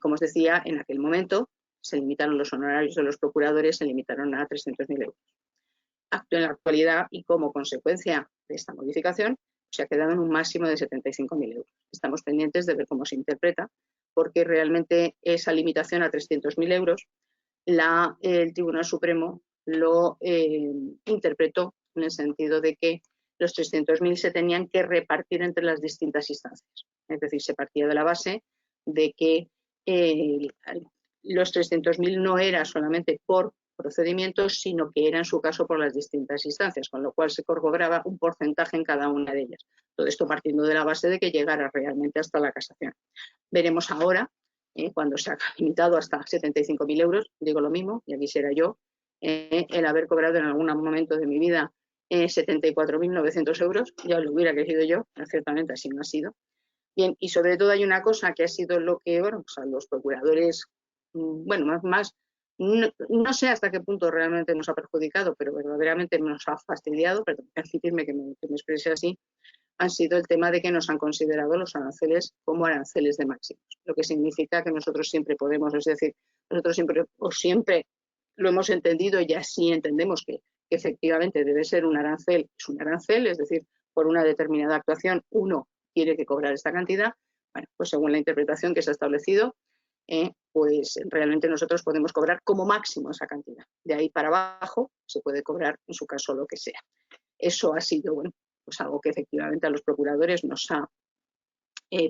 Como os decía, en aquel momento se limitaron los honorarios de los procuradores, se limitaron a 300.000 euros. En la actualidad y como consecuencia de esta modificación, se ha quedado en un máximo de 75.000 euros. Estamos pendientes de ver cómo se interpreta, porque realmente esa limitación a 300.000 euros, el Tribunal Supremo lo interpretó en el sentido de que los 300.000 se tenían que repartir entre las distintas instancias. Es decir, se partía de la base de que los 300.000 no era solamente por procedimientos, sino que era en su caso por las distintas instancias, con lo cual se cobraba un porcentaje en cada una de ellas. Todo esto partiendo de la base de que llegara realmente hasta la casación. Veremos ahora, cuando se ha limitado hasta 75.000 euros, digo lo mismo, ya quisiera yo, el haber cobrado en algún momento de mi vida 74.900 euros, ya lo hubiera querido yo, pero ciertamente así no ha sido. Bien, y sobre todo hay una cosa que ha sido lo que, bueno, pues a los procuradores, bueno, no sé hasta qué punto realmente nos ha perjudicado, pero verdaderamente nos ha fastidiado, permitidme que me exprese así, han sido el tema de que nos han considerado los aranceles como aranceles de máximos, lo que significa que nosotros siempre podemos, es decir, nosotros siempre lo hemos entendido y así entendemos que efectivamente debe ser un arancel, es un arancel, es decir, por una determinada actuación uno tiene que cobrar esta cantidad, bueno, pues según la interpretación que se ha establecido, pues realmente nosotros podemos cobrar como máximo esa cantidad. De ahí para abajo se puede cobrar en su caso lo que sea. Eso ha sido, bueno, pues algo que efectivamente a los procuradores nos ha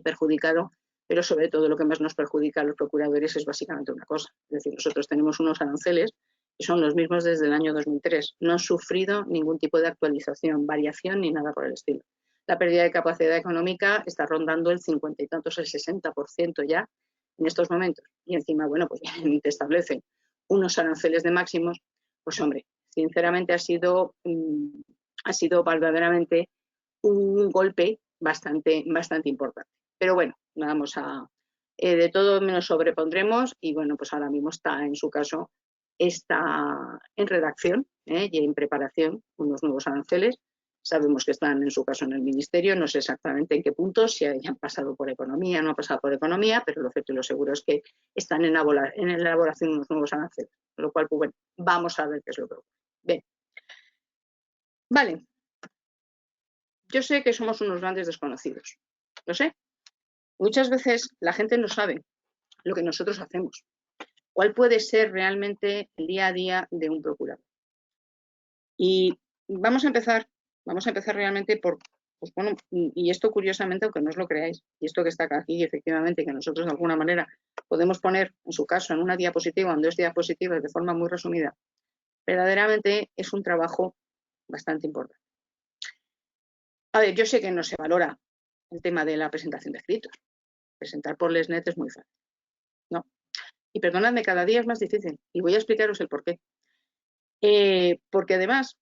perjudicado, pero sobre todo lo que más nos perjudica a los procuradores es básicamente una cosa. Es decir, nosotros tenemos unos aranceles que son los mismos desde el año 2003. No han sufrido ningún tipo de actualización, variación ni nada por el estilo. La pérdida de capacidad económica está rondando el 50 y tantos, el 60% ya en estos momentos. Y encima, bueno, pues te establecen unos aranceles de máximos, pues hombre, sinceramente ha sido verdaderamente un golpe bastante importante. Pero bueno, de todo nos sobrepondremos y bueno, pues ahora mismo está en su caso, está en redacción y en preparación unos nuevos aranceles. Sabemos que están en su caso en el Ministerio, no sé exactamente en qué puntos, si han pasado por Economía, no han pasado por Economía, pero lo cierto y lo seguro es que están en elaboración unos nuevos aranceles, con lo cual, pues bueno, vamos a ver qué es lo que ocurre. Bien. Vale. Yo sé que somos unos grandes desconocidos, lo sé. Muchas veces la gente no sabe lo que nosotros hacemos, cuál puede ser realmente el día a día de un procurador. Y vamos a empezar realmente por, pues bueno, y esto curiosamente, aunque no os lo creáis, y esto que está aquí, efectivamente, que nosotros de alguna manera podemos poner, en su caso, en una diapositiva o en 2 diapositivas de forma muy resumida, verdaderamente es un trabajo bastante importante. A ver, yo sé que no se valora el tema de la presentación de escritos. Presentar por LesNet es muy fácil, ¿no? Y perdonadme, cada día es más difícil y voy a explicaros el porqué. Porque además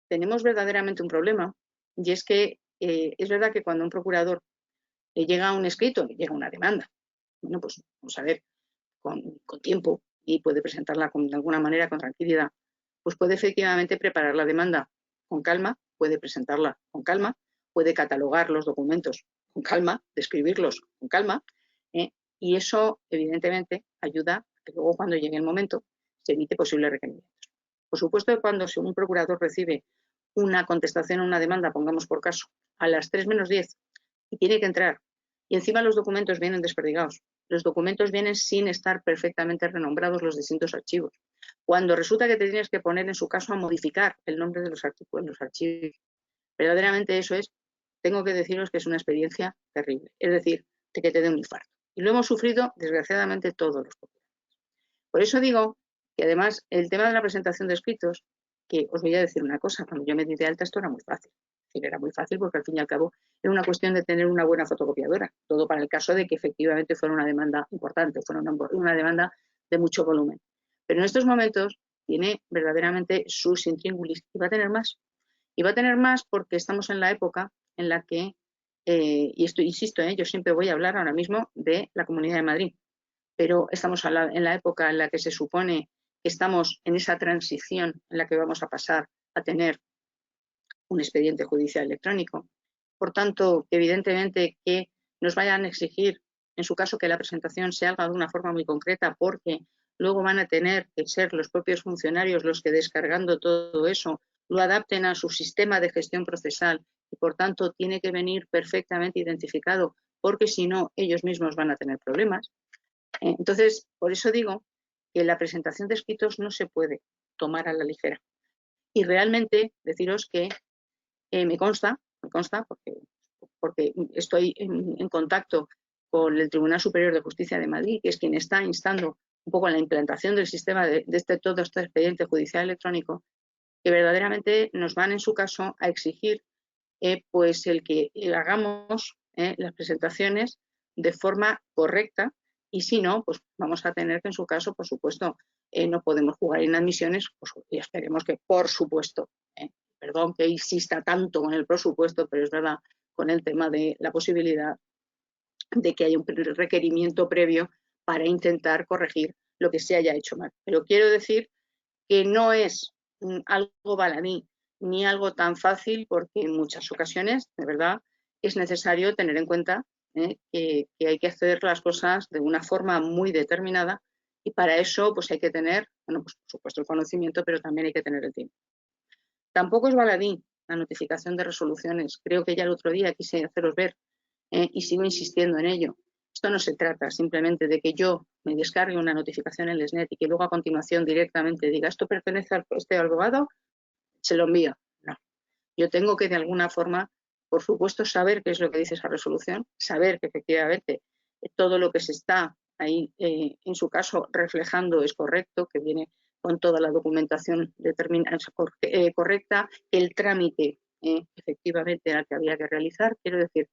tenemos verdaderamente un problema y es que es verdad que cuando un procurador llega a un escrito, llega a una demanda, bueno, pues vamos a ver, con tiempo y puede presentarla de alguna manera con tranquilidad, pues puede efectivamente preparar la demanda con calma, puede presentarla con calma, puede catalogar los documentos con calma, describirlos con calma, y eso evidentemente ayuda a que luego cuando llegue el momento se evite posibles requerimientos. Por supuesto que cuando un procurador recibe una contestación a una demanda, pongamos por caso, a las 3 menos 10 y tiene que entrar y encima los documentos vienen desperdigados, los documentos vienen sin estar perfectamente renombrados los distintos archivos. Cuando resulta que te tienes que poner en su caso a modificar el nombre de los archivos, verdaderamente eso es, tengo que deciros que es una experiencia terrible, es decir, de que te dé un infarto. Y lo hemos sufrido desgraciadamente todos los procuradores. Por eso digo que además el tema de la presentación de escritos, que os voy a decir una cosa, cuando yo me di de alta esto era muy fácil. Es decir, era muy fácil porque al fin y al cabo era una cuestión de tener una buena fotocopiadora, todo para el caso de que efectivamente fuera una demanda importante, fuera una demanda de mucho volumen. Pero en estos momentos tiene verdaderamente sus intríngulis y va a tener más. Y va a tener más porque estamos en la época en la que, y esto insisto, yo siempre voy a hablar ahora mismo de la Comunidad de Madrid, pero estamos en la época en la que se supone que estamos en esa transición en la que vamos a pasar a tener un expediente judicial electrónico. Por tanto, evidentemente que nos vayan a exigir, en su caso, que la presentación se haga de una forma muy concreta, porque luego van a tener que ser los propios funcionarios los que, descargando todo eso, lo adapten a su sistema de gestión procesal y, por tanto, tiene que venir perfectamente identificado, porque si no, ellos mismos van a tener problemas. Entonces, por eso digo que la presentación de escritos no se puede tomar a la ligera. Y realmente deciros que me consta porque estoy en contacto con el Tribunal Superior de Justicia de Madrid, que es quien está instando un poco en la implantación del sistema de todo este expediente judicial electrónico, que verdaderamente nos van en su caso a exigir pues el que hagamos las presentaciones de forma correcta y si no, pues vamos a tener que en su caso, por supuesto, no podemos jugar inadmisiones, pues, y esperemos que por supuesto, perdón que insista tanto con el por supuesto, pero es verdad, con el tema de la posibilidad de que haya un requerimiento previo para intentar corregir lo que se haya hecho mal. Pero quiero decir que no es algo baladí ni algo tan fácil porque en muchas ocasiones, de verdad, es necesario tener en cuenta que hay que hacer las cosas de una forma muy determinada y para eso pues hay que tener, bueno, pues por supuesto el conocimiento, pero también hay que tener el tiempo. Tampoco es baladí la notificación de resoluciones. Creo que ya el otro día quise haceros ver y sigo insistiendo en ello. Esto no se trata simplemente de que yo me descargue una notificación en LesNet y que luego a continuación directamente diga esto pertenece a este abogado, se lo envío. No. Yo tengo que de alguna forma, por supuesto, saber qué es lo que dice esa resolución, saber que efectivamente todo lo que se está ahí, en su caso, reflejando es correcto, que viene con toda la documentación correcta, el trámite efectivamente al que había que realizar. Quiero decir,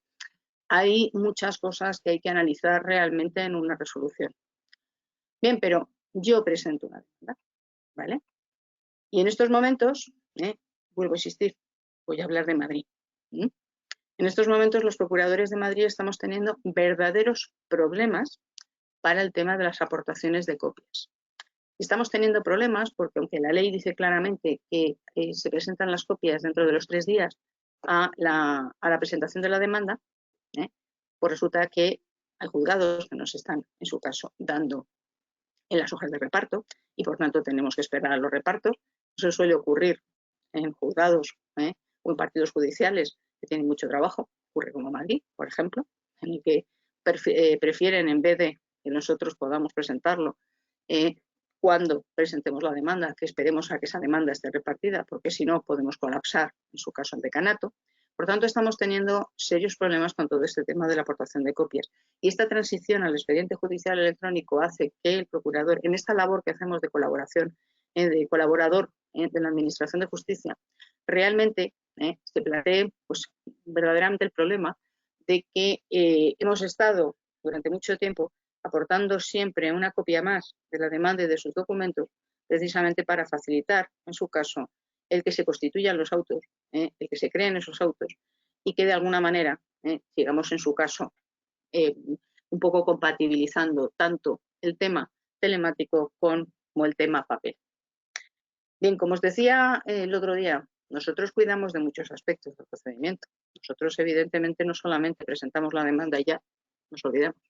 hay muchas cosas que hay que analizar realmente en una resolución. Bien, pero yo presento una demanda, ¿vale? Y en estos momentos, vuelvo a insistir, voy a hablar de Madrid. En estos momentos los procuradores de Madrid estamos teniendo verdaderos problemas para el tema de las aportaciones de copias. Estamos teniendo problemas porque aunque la ley dice claramente que se presentan las copias dentro de los 3 días a la presentación de la demanda, pues resulta que hay juzgados que nos están, en su caso, dando en las hojas de reparto y por tanto tenemos que esperar a los repartos. Eso suele ocurrir en juzgados o en partidos judiciales que tienen mucho trabajo, ocurre como Madrid, por ejemplo, en el que prefieren, en vez de que nosotros podamos presentarlo cuando presentemos la demanda, que esperemos a que esa demanda esté repartida, porque si no podemos colapsar, en su caso, el decanato. Por tanto, estamos teniendo serios problemas con todo este tema de la aportación de copias. Y esta transición al expediente judicial electrónico hace que el procurador, en esta labor que hacemos de colaboración, de colaborador de la Administración de Justicia, realmente se plantee pues, verdaderamente el problema de que hemos estado durante mucho tiempo aportando siempre una copia más de la demanda y de sus documentos, precisamente para facilitar, en su caso, el que se constituyan los autos, el que se creen esos autos y que de alguna manera, digamos en su caso, un poco compatibilizando tanto el tema telemático como el tema papel. Bien, como os decía el otro día, nosotros cuidamos de muchos aspectos del procedimiento. Nosotros, evidentemente, no solamente presentamos la demanda y ya nos olvidamos.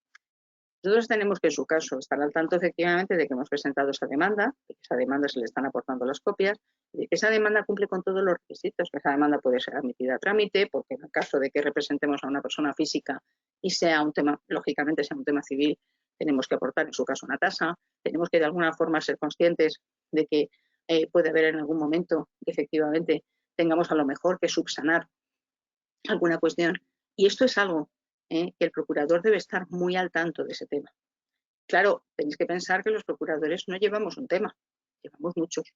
Nosotros tenemos que, en su caso, estar al tanto, efectivamente, de que hemos presentado esa demanda, de que esa demanda se le están aportando las copias, de que esa demanda cumple con todos los requisitos, que esa demanda puede ser admitida a trámite, porque en el caso de que representemos a una persona física y sea un tema, lógicamente, sea un tema civil, tenemos que aportar, en su caso, una tasa, tenemos que, de alguna forma, ser conscientes de que puede haber en algún momento que, efectivamente, tengamos a lo mejor que subsanar alguna cuestión. Y esto es algo que el procurador debe estar muy al tanto de ese tema. Claro, tenéis que pensar que los procuradores no llevamos un tema, llevamos muchos.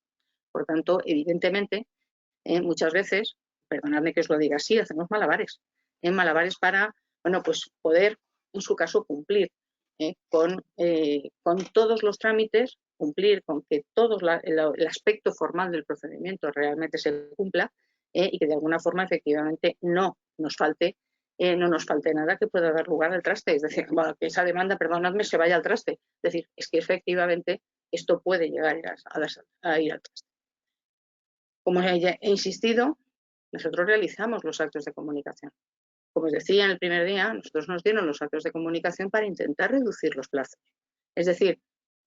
Por tanto, evidentemente, muchas veces, perdonadme que os lo diga así, hacemos malabares. Malabares para, bueno, pues poder, en su caso, cumplir con todos los trámites, cumplir con que todo el aspecto formal del procedimiento realmente se cumpla y que de alguna forma, efectivamente, no nos falte nada que pueda dar lugar al traste. Es decir, bueno, que esa demanda, perdonadme, se vaya al traste. Es decir, es que efectivamente esto puede llegar a ir al traste. Como he insistido, nosotros realizamos los actos de comunicación. Como os decía en el primer día, nosotros nos dieron los actos de comunicación para intentar reducir los plazos. Es decir,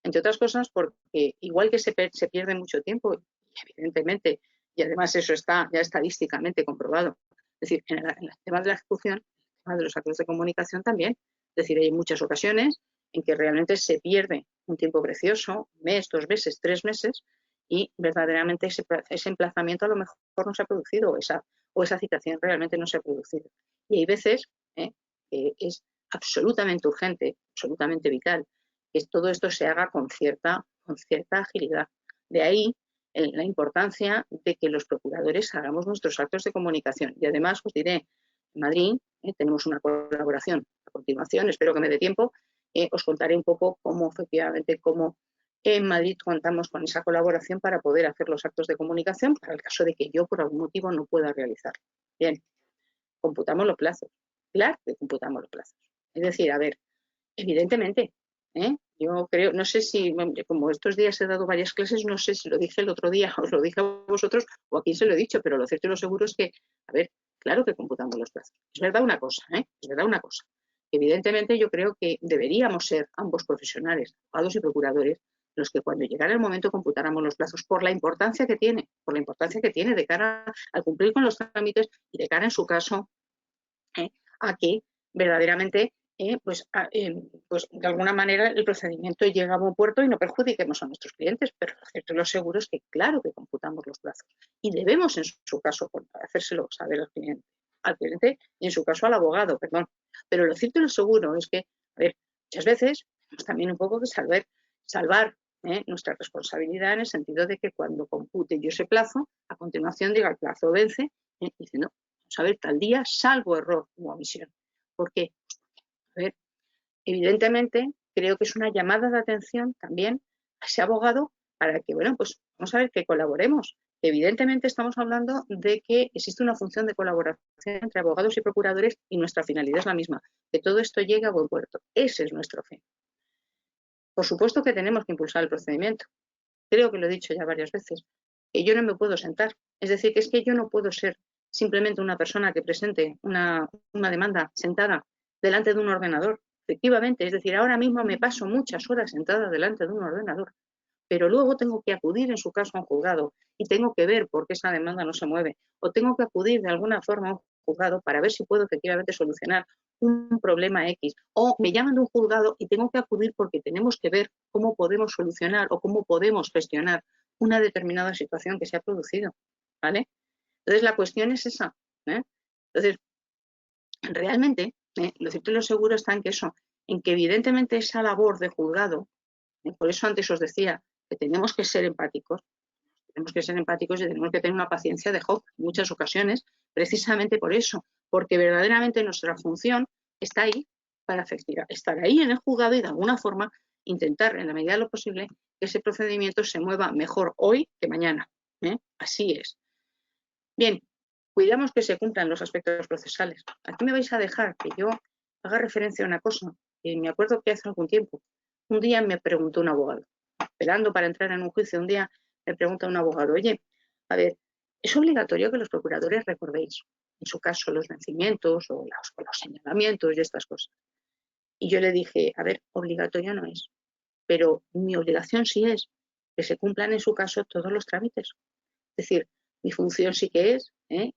entre otras cosas, porque igual que se pierde mucho tiempo, evidentemente, y además eso está ya estadísticamente comprobado, es decir, en el tema de la ejecución, en el tema de los actos de comunicación también. Es decir, hay muchas ocasiones en que realmente se pierde un tiempo precioso, un mes, 2 meses, 3 meses, y verdaderamente ese emplazamiento a lo mejor no se ha producido o esa citación realmente no se ha producido. Y hay veces que es absolutamente urgente, absolutamente vital, que todo esto se haga con cierta agilidad. De ahí la importancia de que los procuradores hagamos nuestros actos de comunicación. Y además, os diré, en Madrid tenemos una colaboración. A continuación, espero que me dé tiempo, os contaré un poco cómo en Madrid contamos con esa colaboración para poder hacer los actos de comunicación para el caso de que yo por algún motivo no pueda realizarlo. Bien, computamos los plazos. Claro que computamos los plazos. Es decir, a ver, evidentemente, yo creo, no sé si, como estos días he dado varias clases, no sé si lo dije el otro día, os lo dije a vosotros o a quién se lo he dicho, pero lo cierto y lo seguro es que, a ver, claro que computamos los plazos. Es verdad una cosa, es verdad una cosa. Evidentemente yo creo que deberíamos ser ambos profesionales, abogados y procuradores, los que cuando llegara el momento computáramos los plazos por la importancia que tiene, de cara al cumplir con los trámites y de cara, en su caso, a que verdaderamente pues de alguna manera el procedimiento llegue a buen puerto y no perjudiquemos a nuestros clientes, pero lo cierto y lo seguro es que claro que computamos los plazos y debemos en su caso hacérselo saber al cliente y en su caso al abogado, perdón. Pero lo cierto y lo seguro es que, a ver, muchas veces tenemos también un poco que salvar nuestra responsabilidad en el sentido de que cuando compute yo ese plazo, a continuación diga el plazo vence, diciendo, vamos a ver, tal día, salvo error u omisión. ¿Por qué? A ver, evidentemente creo que es una llamada de atención también a ese abogado para que, bueno, pues vamos a ver que colaboremos. Evidentemente estamos hablando de que existe una función de colaboración entre abogados y procuradores y nuestra finalidad es la misma, que todo esto llegue a buen puerto. Ese es nuestro fin. Por supuesto que tenemos que impulsar el procedimiento. Creo que lo he dicho ya varias veces, que yo no me puedo sentar. Es decir, que es que yo no puedo ser simplemente una persona que presente una demanda sentada delante de un ordenador. Efectivamente, es decir, ahora mismo me paso muchas horas sentada delante de un ordenador, pero luego tengo que acudir en su caso a un juzgado y tengo que ver por qué esa demanda no se mueve, o tengo que acudir de alguna forma a un juzgado para ver si puedo efectivamente solucionar un problema X, o me llaman de un juzgado y tengo que acudir porque tenemos que ver cómo podemos solucionar o cómo podemos gestionar una determinada situación que se ha producido, ¿vale? Entonces la cuestión es esa, Entonces, realmente, lo cierto y lo seguro está en que evidentemente esa labor de juzgado, por eso antes os decía que tenemos que ser empáticos y tenemos que tener una paciencia de Job en muchas ocasiones, precisamente por eso, porque verdaderamente nuestra función está ahí para estar ahí en el juzgado y de alguna forma intentar, en la medida de lo posible, que ese procedimiento se mueva mejor hoy que mañana. Así es. Bien, cuidamos que se cumplan los aspectos procesales. Aquí me vais a dejar que yo haga referencia a una cosa, que me acuerdo que hace algún tiempo, un día me preguntó un abogado, esperando para entrar en un juicio, un día me pregunta un abogado, oye, a ver, ¿es obligatorio que los procuradores recordéis, en su caso, los vencimientos o los señalamientos y estas cosas? Y yo le dije, a ver, obligatorio no es, pero mi obligación sí es que se cumplan en su caso todos los trámites. Es decir, mi función sí que es que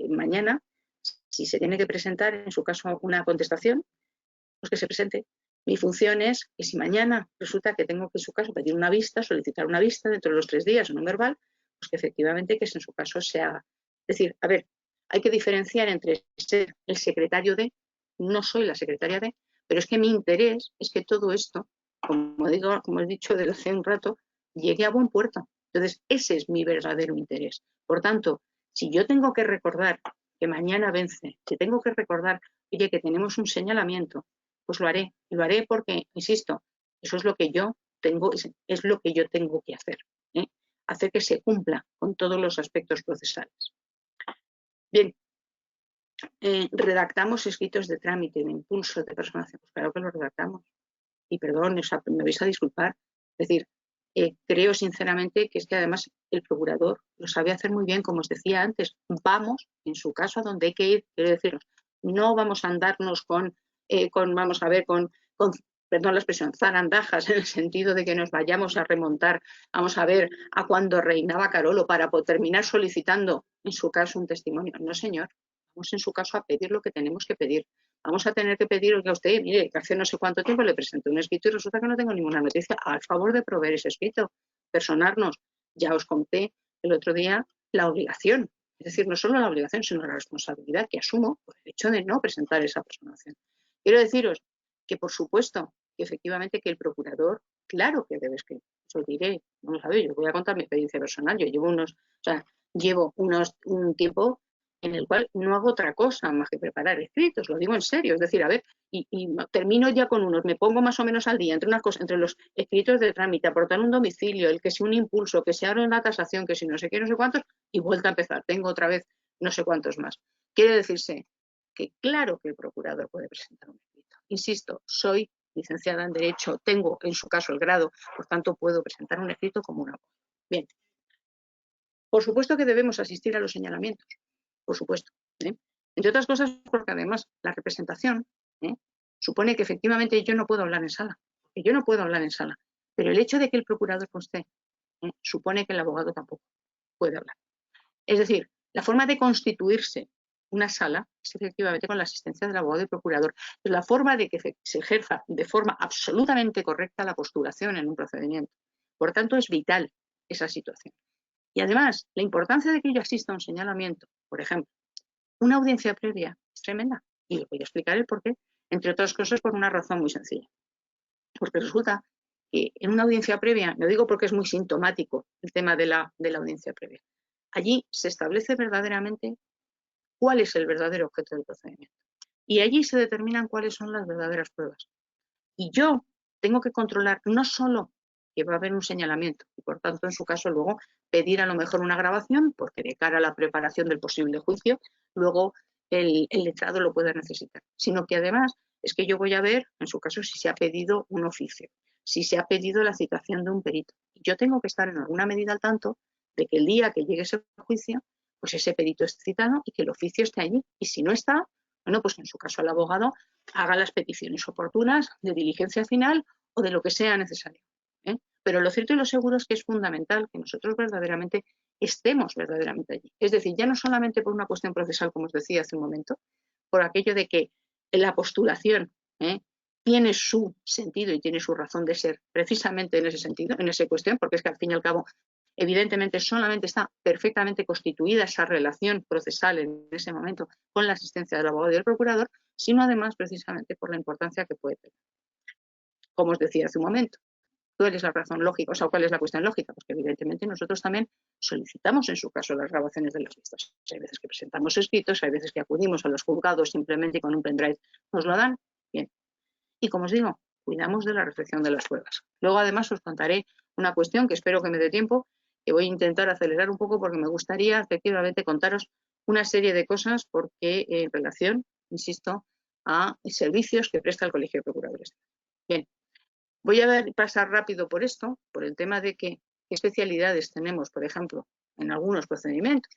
mañana, si se tiene que presentar en su caso una contestación, pues que se presente. Mi función es que si mañana resulta que tengo que en su caso pedir una vista, solicitar una vista dentro de los 3 días en un verbal, pues que efectivamente que en su caso se haga. Es decir, a ver, hay que diferenciar entre ser el secretario de, no soy la secretaria de, pero es que mi interés es que todo esto, como he dicho desde hace un rato, llegue a buen puerto. Entonces, ese es mi verdadero interés. Por tanto, si yo tengo que recordar que mañana vence, si tengo que recordar, oye, que tenemos un señalamiento, pues lo haré. Y lo haré porque, insisto, eso es lo que yo tengo, es lo que yo tengo que hacer. Hacer que se cumpla con todos los aspectos procesales. Bien, redactamos escritos de trámite, de impulso, de personación. Pues claro que lo redactamos. Y perdón, me vais a disculpar. Es decir, creo sinceramente que es que además el procurador lo sabe hacer muy bien, como os decía antes. Vamos, en su caso, a donde hay que ir, quiero deciros, no vamos a andarnos con perdón la expresión, zarandajas, en el sentido de que nos vayamos a remontar, vamos a ver, a cuando reinaba Carolo para terminar solicitando, en su caso, un testimonio. No, señor, vamos en su caso a pedir lo que tenemos que pedir. Vamos a tener que pedir que a usted, mire, que hace no sé cuánto tiempo le presenté un escrito y resulta que no tengo ninguna noticia. Al favor de proveer ese escrito, personarnos. Ya os conté el otro día la obligación. Es decir, no solo la obligación, sino la responsabilidad que asumo por el hecho de no presentar esa personación. Quiero deciros que, por supuesto, que efectivamente que el procurador, claro que debe escribir. Os diré, vamos a ver, yo voy a contar mi experiencia personal. Yo llevo un tiempo en el cual no hago otra cosa más que preparar escritos, lo digo en serio, es decir, a ver, y termino ya con unos, me pongo más o menos al día entre unas cosas, entre los escritos de trámite, aportar un domicilio, el que sea un impulso, que se abra una tasación, que si no sé qué, no sé cuántos, y vuelta a empezar, tengo otra vez no sé cuántos más. Quiere decirse que claro que el procurador puede presentar un escrito. Insisto, soy licenciada en Derecho, tengo en su caso el grado, por tanto puedo presentar un escrito como un abogado. Bien. Por supuesto que debemos asistir a los señalamientos. Por supuesto. Entre otras cosas, porque además la representación supone que efectivamente yo no puedo hablar en sala. Yo no puedo hablar en sala. Pero el hecho de que el procurador conste supone que el abogado tampoco puede hablar. Es decir, la forma de constituirse una sala es efectivamente con la asistencia del abogado y procurador. Es la forma de que se ejerza de forma absolutamente correcta la postulación en un procedimiento. Por tanto, es vital esa situación. Y además, la importancia de que yo asista a un señalamiento, por ejemplo, una audiencia previa, es tremenda. Y les voy a explicar el porqué, entre otras cosas por una razón muy sencilla. Porque resulta que en una audiencia previa, lo digo porque es muy sintomático el tema de la audiencia previa, allí se establece verdaderamente cuál es el verdadero objeto del procedimiento. Y allí se determinan cuáles son las verdaderas pruebas. Y yo tengo que controlar no solo que va a haber un señalamiento y por tanto en su caso luego pedir a lo mejor una grabación porque de cara a la preparación del posible juicio luego el letrado lo puede necesitar, sino que además es que yo voy a ver en su caso si se ha pedido un oficio, si se ha pedido la citación de un perito. Yo tengo que estar en alguna medida al tanto de que el día que llegue ese juicio pues ese perito esté citado y que el oficio esté allí y si no está, bueno, pues en su caso el abogado haga las peticiones oportunas de diligencia final o de lo que sea necesario. Pero lo cierto y lo seguro es que es fundamental que nosotros verdaderamente estemos verdaderamente allí. Es decir, ya no solamente por una cuestión procesal, como os decía hace un momento, por aquello de que la postulación tiene su sentido y tiene su razón de ser precisamente en ese sentido, en esa cuestión, porque es que al fin y al cabo evidentemente solamente está perfectamente constituida esa relación procesal en ese momento con la asistencia del abogado y del procurador, sino además precisamente por la importancia que puede tener. Como os decía hace un momento, ¿Cuál es la razón lógica? O sea, ¿cuál es la cuestión lógica? Pues que evidentemente nosotros también solicitamos en su caso las grabaciones de las vistas. Hay veces que presentamos escritos, hay veces que acudimos a los juzgados simplemente con un pendrive nos lo dan. Bien. Y como os digo, cuidamos de la reflexión de las pruebas. Luego además os contaré una cuestión que espero que me dé tiempo, que voy a intentar acelerar un poco porque me gustaría efectivamente contaros una serie de cosas porque en relación, insisto, a servicios que presta el Colegio de Procuradores. Bien, voy a pasar rápido por esto, por el tema de qué especialidades tenemos, por ejemplo, en algunos procedimientos.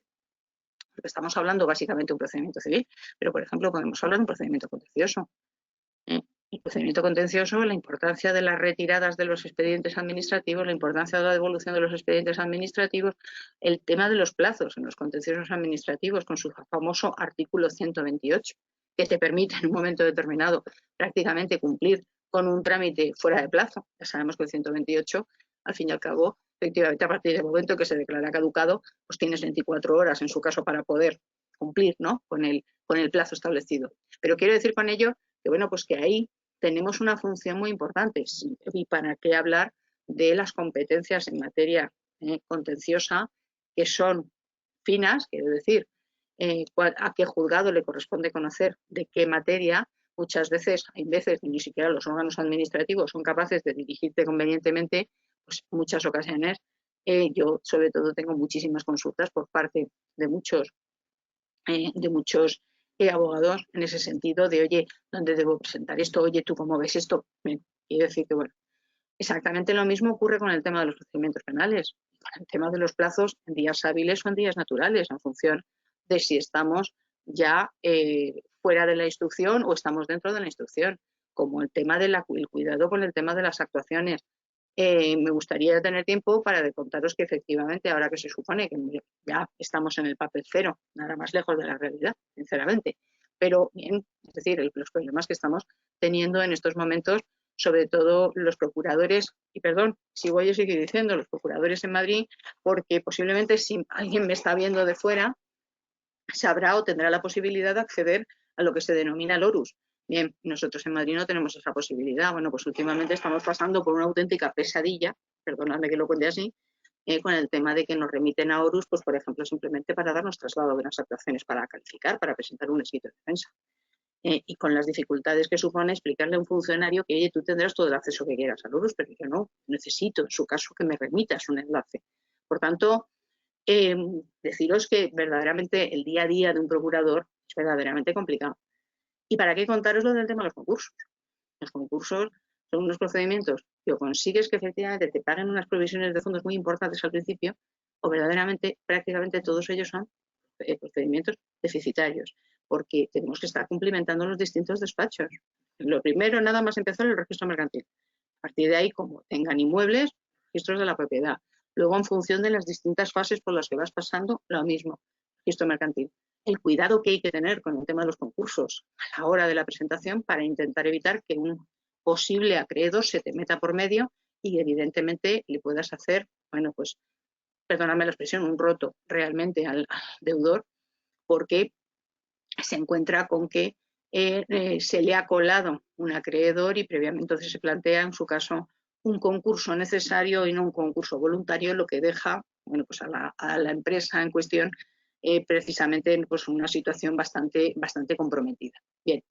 Porque estamos hablando básicamente de un procedimiento civil, pero por ejemplo podemos hablar de un procedimiento contencioso. El procedimiento contencioso, la importancia de las retiradas de los expedientes administrativos, la importancia de la devolución de los expedientes administrativos, el tema de los plazos en los contenciosos administrativos con su famoso artículo 128, que te permite en un momento determinado prácticamente cumplir con un trámite fuera de plazo. Ya sabemos que el 128, al fin y al cabo, efectivamente a partir del momento que se declara caducado, pues tienes 24 horas en su caso para poder cumplir, ¿no?, con el plazo establecido. Pero quiero decir con ello que, bueno, pues que ahí tenemos una función muy importante. ¿Y para qué hablar de las competencias en materia contenciosa, que son finas? Quiero decir, a qué juzgado le corresponde conocer de qué materia. Muchas veces, hay veces que ni siquiera los órganos administrativos son capaces de dirigirte convenientemente, pues en muchas ocasiones yo sobre todo tengo muchísimas consultas por parte de muchos abogados en ese sentido de, oye, ¿dónde debo presentar esto? Oye, ¿tú cómo ves esto? Bien, quiero decir que, bueno, exactamente lo mismo ocurre con el tema de los procedimientos penales, con el tema de los plazos en días hábiles o en días naturales, en función de si estamos ya fuera de la instrucción o estamos dentro de la instrucción, como el tema del cuidado con el tema de las actuaciones. Me gustaría tener tiempo para contaros que efectivamente, ahora que se supone que ya estamos en el papel cero, nada más lejos de la realidad, sinceramente. Pero bien, es decir, los problemas que estamos teniendo en estos momentos, sobre todo los procuradores, y perdón, si voy a seguir diciendo los procuradores en Madrid, porque posiblemente si alguien me está viendo de fuera, sabrá o tendrá la posibilidad de acceder a lo que se denomina el ORUS. Bien, nosotros en Madrid no tenemos esa posibilidad. Bueno, pues últimamente estamos pasando por una auténtica pesadilla, perdonadme que lo cuente así, con el tema de que nos remiten a ORUS, pues por ejemplo, simplemente para darnos traslado de las actuaciones para calificar, para presentar un escrito de defensa. Y con las dificultades que supone explicarle a un funcionario que, oye, tú tendrás todo el acceso que quieras al ORUS, pero yo no, necesito, en su caso, que me remitas un enlace. Por tanto, deciros que verdaderamente el día a día de un procurador es verdaderamente complicado. ¿Y para qué contaros lo del tema de los concursos? Los concursos son unos procedimientos que o consigues que efectivamente te paguen unas provisiones de fondos muy importantes al principio, o verdaderamente prácticamente todos ellos son procedimientos deficitarios, porque tenemos que estar cumplimentando los distintos despachos. Lo primero, nada más empezar, el registro mercantil. A partir de ahí, como tengan inmuebles, registros de la propiedad. Luego, en función de las distintas fases por las que vas pasando, lo mismo, registro mercantil. El cuidado que hay que tener con el tema de los concursos a la hora de la presentación para intentar evitar que un posible acreedor se te meta por medio y evidentemente le puedas hacer, bueno, pues, perdóname la expresión, un roto realmente al deudor, porque se encuentra con que se le ha colado un acreedor y previamente entonces se plantea en su caso un concurso necesario y no un concurso voluntario, lo que deja, bueno, pues a la empresa en cuestión precisamente pues una situación bastante comprometida. Bien.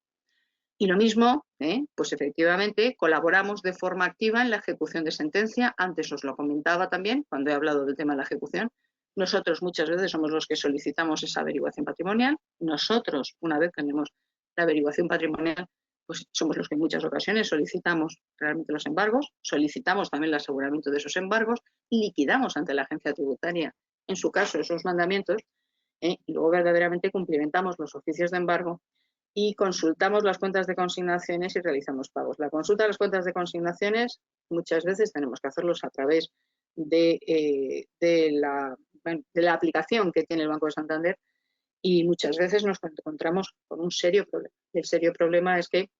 Y lo mismo, pues efectivamente colaboramos de forma activa en la ejecución de sentencia. Antes os lo comentaba también cuando he hablado del tema de la ejecución. Nosotros muchas veces somos los que solicitamos esa averiguación patrimonial. Nosotros, una vez tenemos la averiguación patrimonial, pues somos los que en muchas ocasiones solicitamos realmente los embargos, solicitamos también el aseguramiento de esos embargos y liquidamos ante la agencia tributaria, en su caso, esos mandamientos, y luego verdaderamente cumplimentamos los oficios de embargo y consultamos las cuentas de consignaciones y realizamos pagos. La consulta de las cuentas de consignaciones muchas veces tenemos que hacerlos a través de la aplicación que tiene el Banco de Santander y muchas veces nos encontramos con un serio problema. El serio problema es que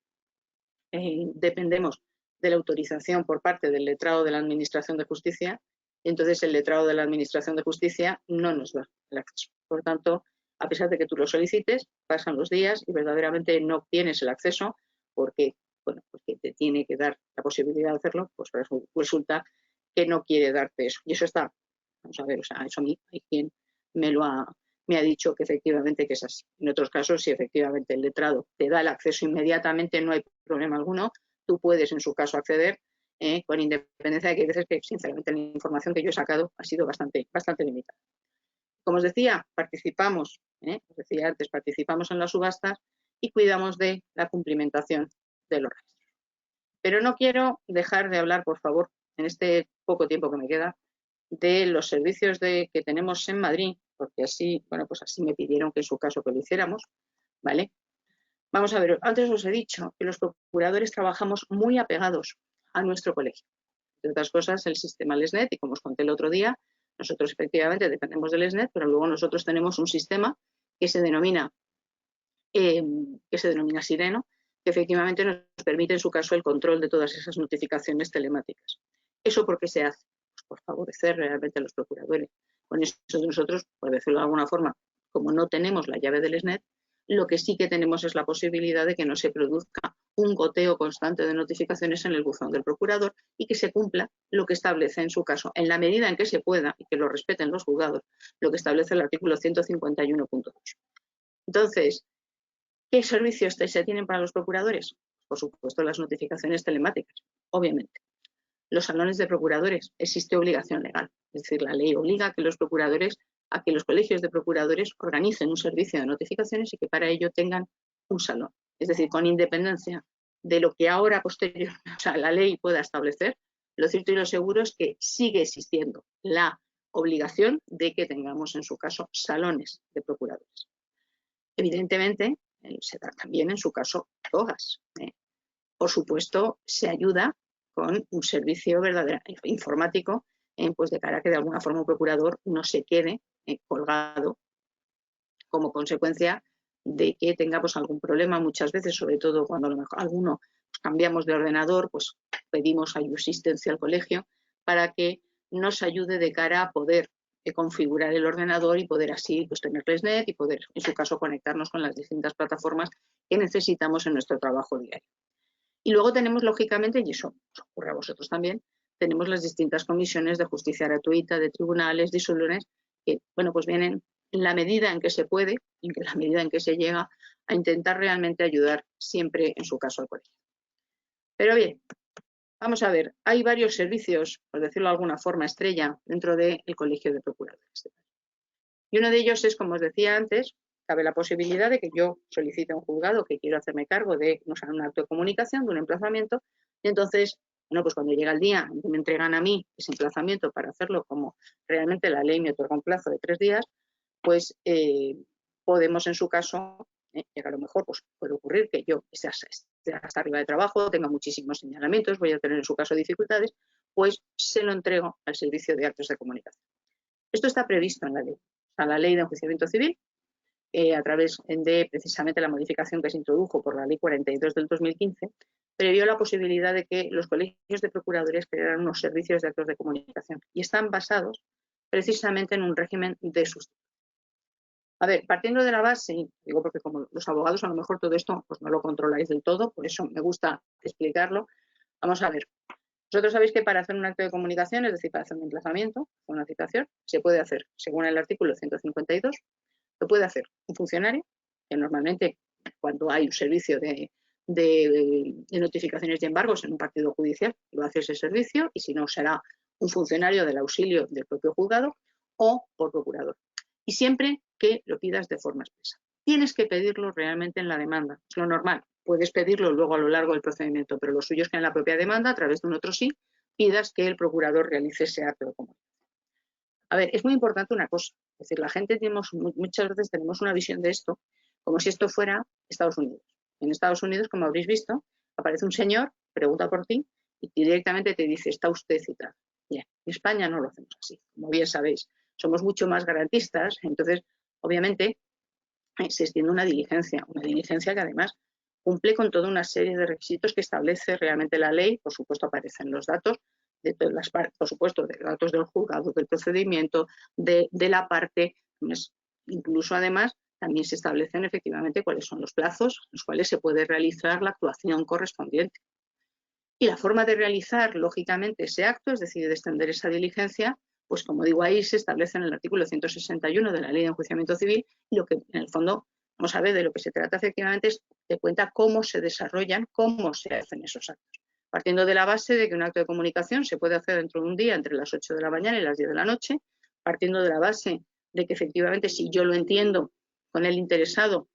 dependemos de la autorización por parte del letrado de la Administración de Justicia y entonces el letrado de la Administración de Justicia no nos da el acceso. Por tanto, a pesar de que tú lo solicites, pasan los días y verdaderamente no obtienes el acceso porque bueno, pues que te tiene que dar la posibilidad de hacerlo, pues resulta que no quiere darte eso. Y eso está, vamos a ver, o sea, eso a mí hay quien me ha dicho que efectivamente que es así. En otros casos, si efectivamente el letrado te da el acceso inmediatamente, no hay problema alguno, tú puedes en su caso acceder con independencia de que hay veces que sinceramente la información que yo he sacado ha sido bastante limitada. Como os decía, participamos, os decía antes, participamos en las subastas y cuidamos de la cumplimentación de los registros. Pero no quiero dejar de hablar, por favor, en este poco tiempo que me queda, de los servicios que tenemos en Madrid, porque así, bueno, pues así me pidieron que en su caso que lo hiciéramos, ¿vale? Vamos a ver, antes os he dicho que los procuradores trabajamos muy apegados a nuestro colegio. Entre otras cosas, el sistema LESNET, y como os conté el otro día, nosotros efectivamente dependemos del LESNET, pero luego nosotros tenemos un sistema que se denomina Sireno, que efectivamente nos permite en su caso el control de todas esas notificaciones telemáticas. ¿Eso por qué se hace? Pues por favorecer realmente a los procuradores. Con eso nosotros, por decirlo de alguna forma, como no tenemos la llave del SNET, lo que sí que tenemos es la posibilidad de que no se produzca un goteo constante de notificaciones en el buzón del procurador y que se cumpla lo que establece en su caso, en la medida en que se pueda y que lo respeten los juzgados, lo que establece el artículo 151.2. Entonces, ¿qué servicios se tienen para los procuradores? Por supuesto, las notificaciones telemáticas, obviamente. Los salones de procuradores, existe obligación legal. Es decir, la ley obliga a que los colegios de procuradores organicen un servicio de notificaciones y que para ello tengan un salón. Es decir, con independencia de lo que ahora posteriormente, o sea, la ley pueda establecer, lo cierto y lo seguro es que sigue existiendo la obligación de que tengamos, en su caso, salones de procuradores. Evidentemente, se da también, en su caso, togas. Por supuesto, se ayuda con un servicio verdaderamente informático, pues de cara a que de alguna forma un procurador no se quede colgado como consecuencia de que tengamos algún problema muchas veces, sobre todo cuando a lo mejor alguno cambiamos de ordenador, pues pedimos asistencia al colegio para que nos ayude de cara a poder configurar el ordenador y poder así pues tener LESNET y poder, en su caso, conectarnos con las distintas plataformas que necesitamos en nuestro trabajo diario. Y luego tenemos, lógicamente, y eso os ocurre a vosotros también, tenemos las distintas comisiones de justicia gratuita, de tribunales, de disoluciones, que, bueno, pues vienen en la medida en que se puede, en la medida en que se llega a intentar realmente ayudar siempre, en su caso, al colegio. Pero bien, vamos a ver, hay varios servicios, por decirlo de alguna forma, estrella dentro del Colegio de Procuradores. Y uno de ellos es, como os decía antes, cabe la posibilidad de que yo solicite a un juzgado que quiero hacerme cargo de un acto de comunicación, de un emplazamiento, y entonces, bueno, pues cuando llega el día en que me entregan a mí ese emplazamiento para hacerlo, como realmente la ley me otorga un plazo de 3 días, pues podemos, en su caso, que a lo mejor pues, puede ocurrir que yo esté hasta arriba de trabajo, tenga muchísimos señalamientos, voy a tener en su caso dificultades, pues se lo entrego al servicio de actos de comunicación. Esto está previsto en la ley. O sea, la ley de enjuiciamiento civil, a través de precisamente la modificación que se introdujo por la ley 42 del 2015, previó la posibilidad de que los colegios de procuradores crearan unos servicios de actos de comunicación y están basados precisamente en un régimen de sustitución. A ver, partiendo de la base, digo porque como los abogados a lo mejor todo esto pues no lo controláis del todo, por eso me gusta explicarlo. Vamos a ver. Vosotros sabéis que para hacer un acto de comunicación, es decir, para hacer un emplazamiento, una citación, se puede hacer, según el artículo 152, lo puede hacer un funcionario, que normalmente cuando hay un servicio de notificaciones y embargos en un partido judicial, lo hace ese servicio, y si no, será un funcionario del auxilio del propio juzgado o por procurador. Y siempre que lo pidas de forma expresa. Tienes que pedirlo realmente en la demanda, es lo normal. Puedes pedirlo luego a lo largo del procedimiento, pero lo suyo es que en la propia demanda, a través de un otro sí, pidas que el procurador realice ese acto de comunicación. A ver, es muy importante una cosa, es decir, la gente muchas veces tenemos una visión de esto como si esto fuera Estados Unidos. En Estados Unidos, como habréis visto, aparece un señor, pregunta por ti y directamente te dice, ¿está usted citado? Bien, en España no lo hacemos así, como bien sabéis. Somos mucho más garantistas, entonces, obviamente, se extiende una diligencia que además cumple con toda una serie de requisitos que establece realmente la ley. Por supuesto, aparecen los datos de todas las partes, por supuesto, de datos del juzgado, del procedimiento, de la parte, incluso además también se establecen efectivamente cuáles son los plazos en los cuales se puede realizar la actuación correspondiente. Y la forma de realizar, lógicamente, ese acto, es decir, de extender esa diligencia, pues como digo, ahí se establece en el artículo 161 de la Ley de Enjuiciamiento Civil, y lo que en el fondo, vamos a ver, de lo que se trata efectivamente es de cuenta cómo se desarrollan, cómo se hacen esos actos. Partiendo de la base de que un acto de comunicación se puede hacer dentro de un día entre las 8 de la mañana y las 10 de la noche, partiendo de la base de que efectivamente si yo lo entiendo con el interesado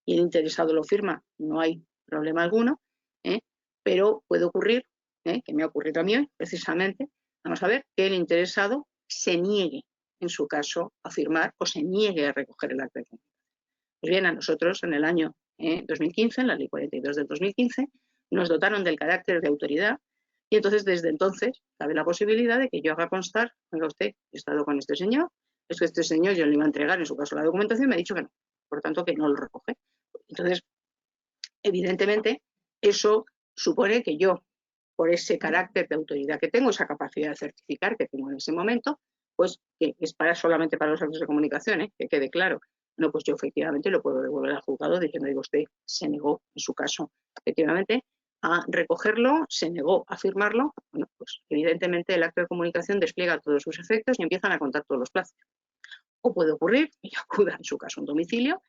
y el interesado lo firma, no hay problema alguno, pero puede ocurrir, que me ha ocurrido a mí hoy, precisamente, vamos a ver, que el interesado se niegue, en su caso, a firmar o se niegue a recoger el acta de comunicación. Pues bien, a nosotros en el año 2015, en la Ley 42 del 2015, nos dotaron del carácter de autoridad y entonces desde entonces cabe la posibilidad de que yo haga constar, oiga usted, he estado con este señor, es que este señor yo le iba a entregar en su caso la documentación y me ha dicho que no, por tanto que no lo recoge. Entonces, evidentemente, eso supone que yo, por ese carácter de autoridad que tengo, esa capacidad de certificar que tengo en ese momento, pues que es solamente para los actos de comunicación, que quede claro. No, pues yo efectivamente lo puedo devolver al juzgado diciendo, digo, usted se negó, en su caso, efectivamente, a recogerlo, se negó a firmarlo. Bueno, pues evidentemente el acto de comunicación despliega todos sus efectos y empiezan a contar todos los plazos. O puede ocurrir que yo acuda, en su caso, a un domicilio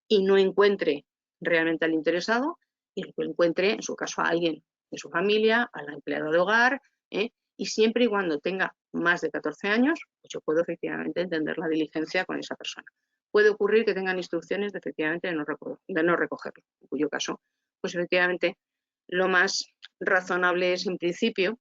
y no encuentre realmente al interesado y encuentre, en su caso, a alguien de su familia, a la empleada de hogar, y siempre y cuando tenga más de 14 años, pues yo puedo efectivamente entender la diligencia con esa persona. Puede ocurrir que tengan instrucciones de efectivamente de no recogerlo, en cuyo caso, pues efectivamente lo más razonable es en principio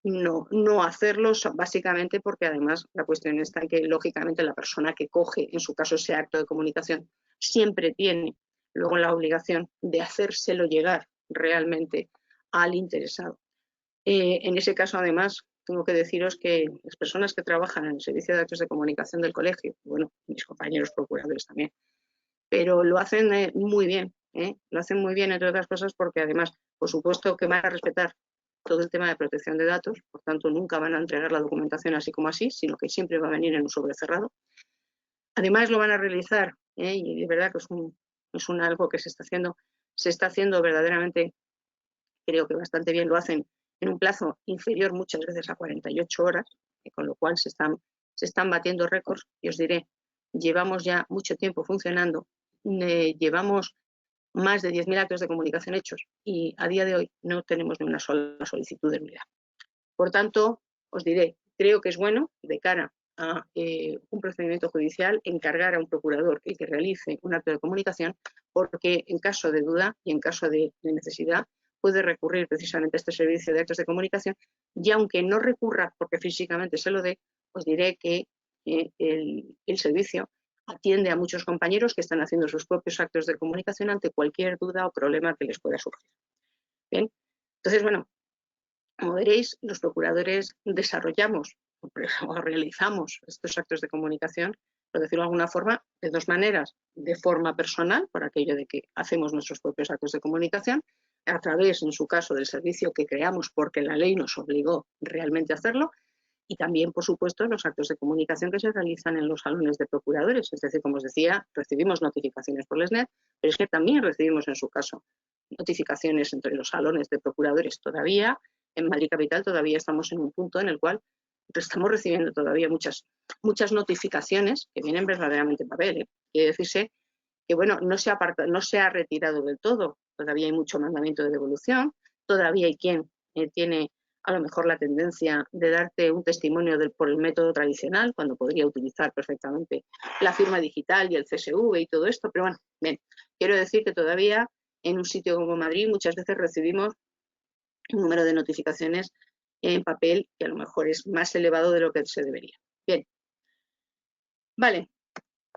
no hacerlo, básicamente porque además la cuestión está en que lógicamente la persona que coge, en su caso ese acto de comunicación, siempre tiene luego la obligación de hacérselo llegar realmente al interesado. En ese caso, además, tengo que deciros que las personas que trabajan en el servicio de actos de comunicación del colegio, bueno, mis compañeros procuradores también, pero lo hacen muy bien, lo hacen muy bien, entre otras cosas, porque además, por supuesto, que van a respetar todo el tema de protección de datos, por tanto, nunca van a entregar la documentación así como así, sino que siempre va a venir en un sobre cerrado. Además, lo van a realizar, y de verdad que es algo que se está haciendo verdaderamente, creo que bastante bien, lo hacen en un plazo inferior muchas veces a 48 horas, con lo cual se están batiendo récords, y os diré, llevamos ya mucho tiempo funcionando, llevamos más de 10.000 actos de comunicación hechos y a día de hoy no tenemos ni una sola solicitud de nulidad. Por tanto, os diré, creo que es bueno de cara a un procedimiento judicial encargar a un procurador que realice un acto de comunicación, porque en caso de duda y en caso de necesidad puede recurrir precisamente a este servicio de actos de comunicación, y aunque no recurra porque físicamente se lo dé, os diré que el servicio atiende a muchos compañeros que están haciendo sus propios actos de comunicación ante cualquier duda o problema que les pueda surgir. Bien, entonces, bueno, como veréis, los procuradores desarrollamos o realizamos estos actos de comunicación, por decirlo de alguna forma, de dos maneras. De forma personal, por aquello de que hacemos nuestros propios actos de comunicación, a través, en su caso, del servicio que creamos porque la ley nos obligó realmente a hacerlo, y también, por supuesto, los actos de comunicación que se realizan en los salones de procuradores. Es decir, como os decía, recibimos notificaciones por Lesnet, pero es que también recibimos, en su caso, notificaciones entre los salones de procuradores todavía. En Madrid Capital todavía estamos en un punto en el cual estamos recibiendo todavía muchas notificaciones que vienen verdaderamente en papel. Quiere decirse que, bueno, no se ha retirado del todo. Todavía hay mucho mandamiento de devolución, todavía hay quien tiene a lo mejor la tendencia de darte un testimonio por el método tradicional, cuando podría utilizar perfectamente la firma digital y el CSV y todo esto, pero bueno, bien, quiero decir que todavía en un sitio como Madrid muchas veces recibimos un número de notificaciones en papel que a lo mejor es más elevado de lo que se debería. Bien, vale,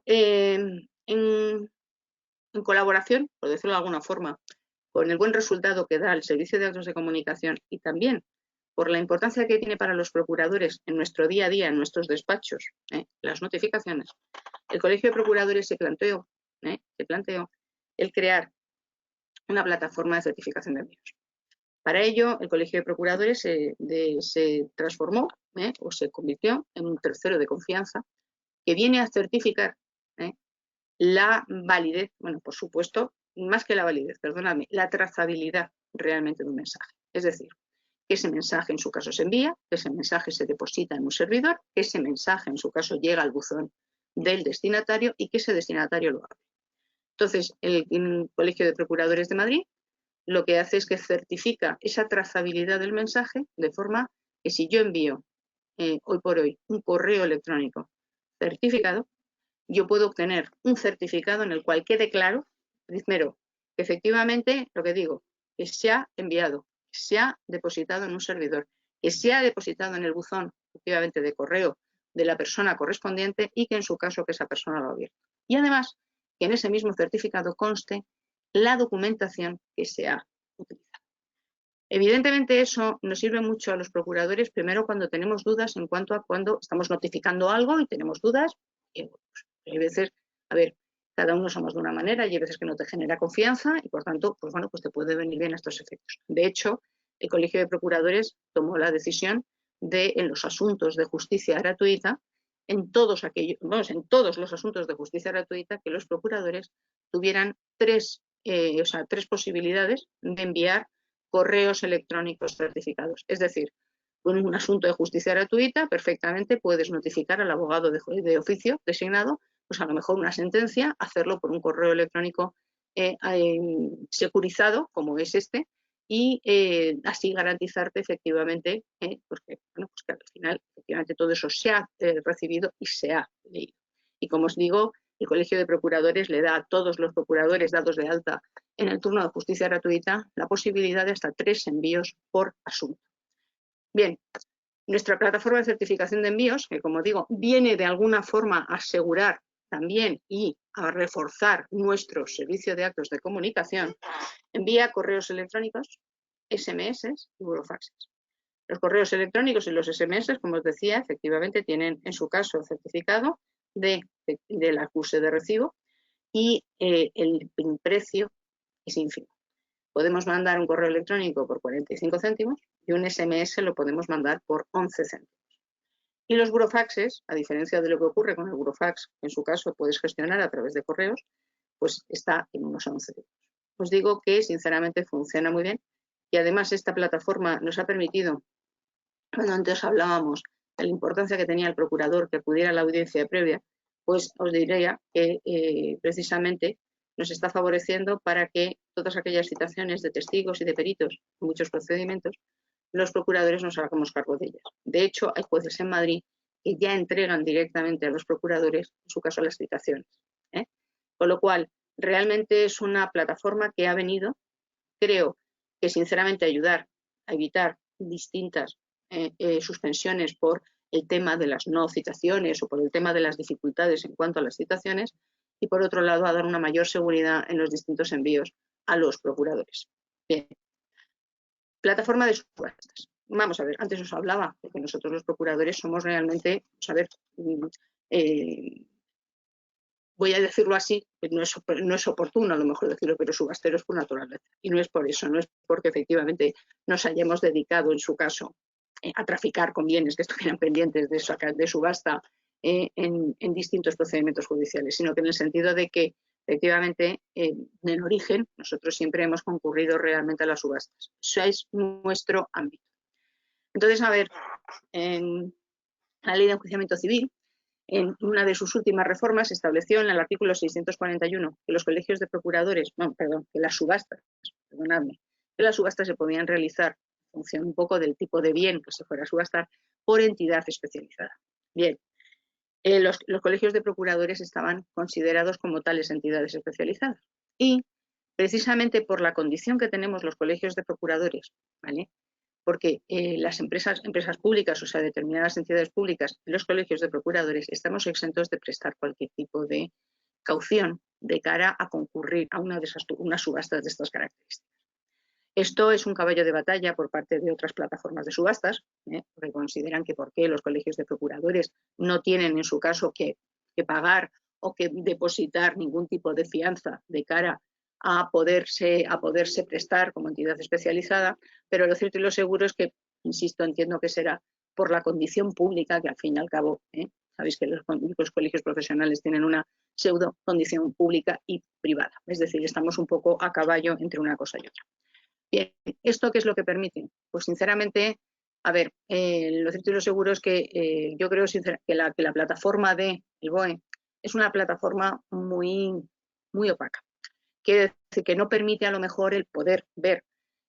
en colaboración, por decirlo de alguna forma, con el buen resultado que da el servicio de actos de comunicación y también por la importancia que tiene para los procuradores en nuestro día a día, en nuestros despachos, las notificaciones, el Colegio de Procuradores se planteó el crear una plataforma de certificación de envíos. Para ello, el Colegio de Procuradores se transformó o se convirtió en un tercero de confianza que viene a certificar la validez, bueno, por supuesto, más que la validez, perdóname, la trazabilidad realmente de un mensaje. Es decir, que ese mensaje en su caso se envía, que ese mensaje se deposita en un servidor, que ese mensaje en su caso llega al buzón del destinatario y que ese destinatario lo abre. Entonces, el Colegio de Procuradores de Madrid lo que hace es que certifica esa trazabilidad del mensaje de forma que si yo envío hoy por hoy un correo electrónico certificado, yo puedo obtener un certificado en el cual quede claro, primero, que efectivamente, lo que digo, que se ha enviado, que se ha depositado en un servidor, que se ha depositado en el buzón, efectivamente, de correo de la persona correspondiente y que en su caso que esa persona lo ha abierto. Y además, que en ese mismo certificado conste la documentación que se ha utilizado. Evidentemente eso nos sirve mucho a los procuradores, primero cuando tenemos dudas en cuanto a cuando estamos notificando algo y tenemos dudas. Hay veces, a ver, cada uno somos de una manera y hay veces que no te genera confianza y por tanto, pues bueno, pues te puede venir bien a estos efectos. De hecho, el Colegio de Procuradores tomó la decisión de, en los asuntos de justicia gratuita, en todos los asuntos de justicia gratuita, que los procuradores tuvieran tres posibilidades de enviar correos electrónicos certificados. Es decir, con un asunto de justicia gratuita, perfectamente puedes notificar al abogado de oficio designado, pues a lo mejor una sentencia, hacerlo por un correo electrónico securizado, como es este, y así garantizarte efectivamente pues que al final efectivamente todo eso se ha recibido y se ha leído. Y como os digo, el Colegio de Procuradores le da a todos los procuradores dados de alta en el turno de justicia gratuita la posibilidad de hasta 3 envíos por asunto. Bien, nuestra plataforma de certificación de envíos, que como digo, viene de alguna forma a asegurar también y a reforzar nuestro servicio de actos de comunicación, envía correos electrónicos, SMS y burofaxes. Los correos electrónicos y los SMS, como os decía, efectivamente tienen en su caso certificado del acuse de recibo y el precio es ínfimo. Podemos mandar un correo electrónico por 45 céntimos y un SMS lo podemos mandar por 11 céntimos. Y los burofaxes, a diferencia de lo que ocurre con el burofax, en su caso puedes gestionar a través de correos, pues está en unos 11 euros. Os digo que sinceramente funciona muy bien y además esta plataforma nos ha permitido, cuando antes hablábamos de la importancia que tenía el procurador que acudiera a la audiencia previa, pues os diría que precisamente nos está favoreciendo para que todas aquellas citaciones de testigos y de peritos en muchos procedimientos, los procuradores nos hagamos cargo de ellas. De hecho, hay jueces en Madrid que ya entregan directamente a los procuradores, en su caso, las citaciones. Con lo cual, realmente es una plataforma que ha venido, creo que sinceramente ayudar a evitar distintas suspensiones por el tema de las no citaciones o por el tema de las dificultades en cuanto a las citaciones y por otro lado a dar una mayor seguridad en los distintos envíos a los procuradores. Bien. Plataforma de subastas. Vamos a ver, antes os hablaba de que nosotros los procuradores somos realmente, voy a decirlo así, no es oportuno a lo mejor decirlo, pero subasteros por naturaleza. Y no es por eso, no es porque efectivamente nos hayamos dedicado en su caso a traficar con bienes que estuvieran pendientes de subasta en distintos procedimientos judiciales, sino que en el sentido de que efectivamente en origen nosotros siempre hemos concurrido realmente a las subastas. Eso es nuestro ámbito. Entonces, a ver, en la Ley de Enjuiciamiento Civil, en una de sus últimas reformas se estableció en el artículo 641 que los colegios de procuradores, que las subastas, que las subastas se podían realizar en función un poco del tipo de bien que se fuera a subastar por entidad especializada. Bien, los colegios de procuradores estaban considerados como tales entidades especializadas y precisamente por la condición que tenemos los colegios de procuradores, ¿vale? Porque las empresas públicas, o sea, determinadas entidades públicas y los colegios de procuradores estamos exentos de prestar cualquier tipo de caución de cara a concurrir a unas subastas de estas características. Esto es un caballo de batalla por parte de otras plataformas de subastas, porque consideran que por qué los colegios de procuradores no tienen en su caso que pagar o que depositar ningún tipo de fianza de cara a poderse prestar como entidad especializada, pero lo cierto y lo seguro es que, insisto, entiendo que será por la condición pública que al fin y al cabo Sabéis que los colegios profesionales tienen una pseudo condición pública y privada, es decir, estamos un poco a caballo entre una cosa y otra. Bien, ¿esto qué es lo que permite? Pues sinceramente, a ver, lo cierto y lo seguro es que yo creo que la plataforma del BOE es una plataforma muy, muy opaca. Quiere decir que no permite a lo mejor el poder ver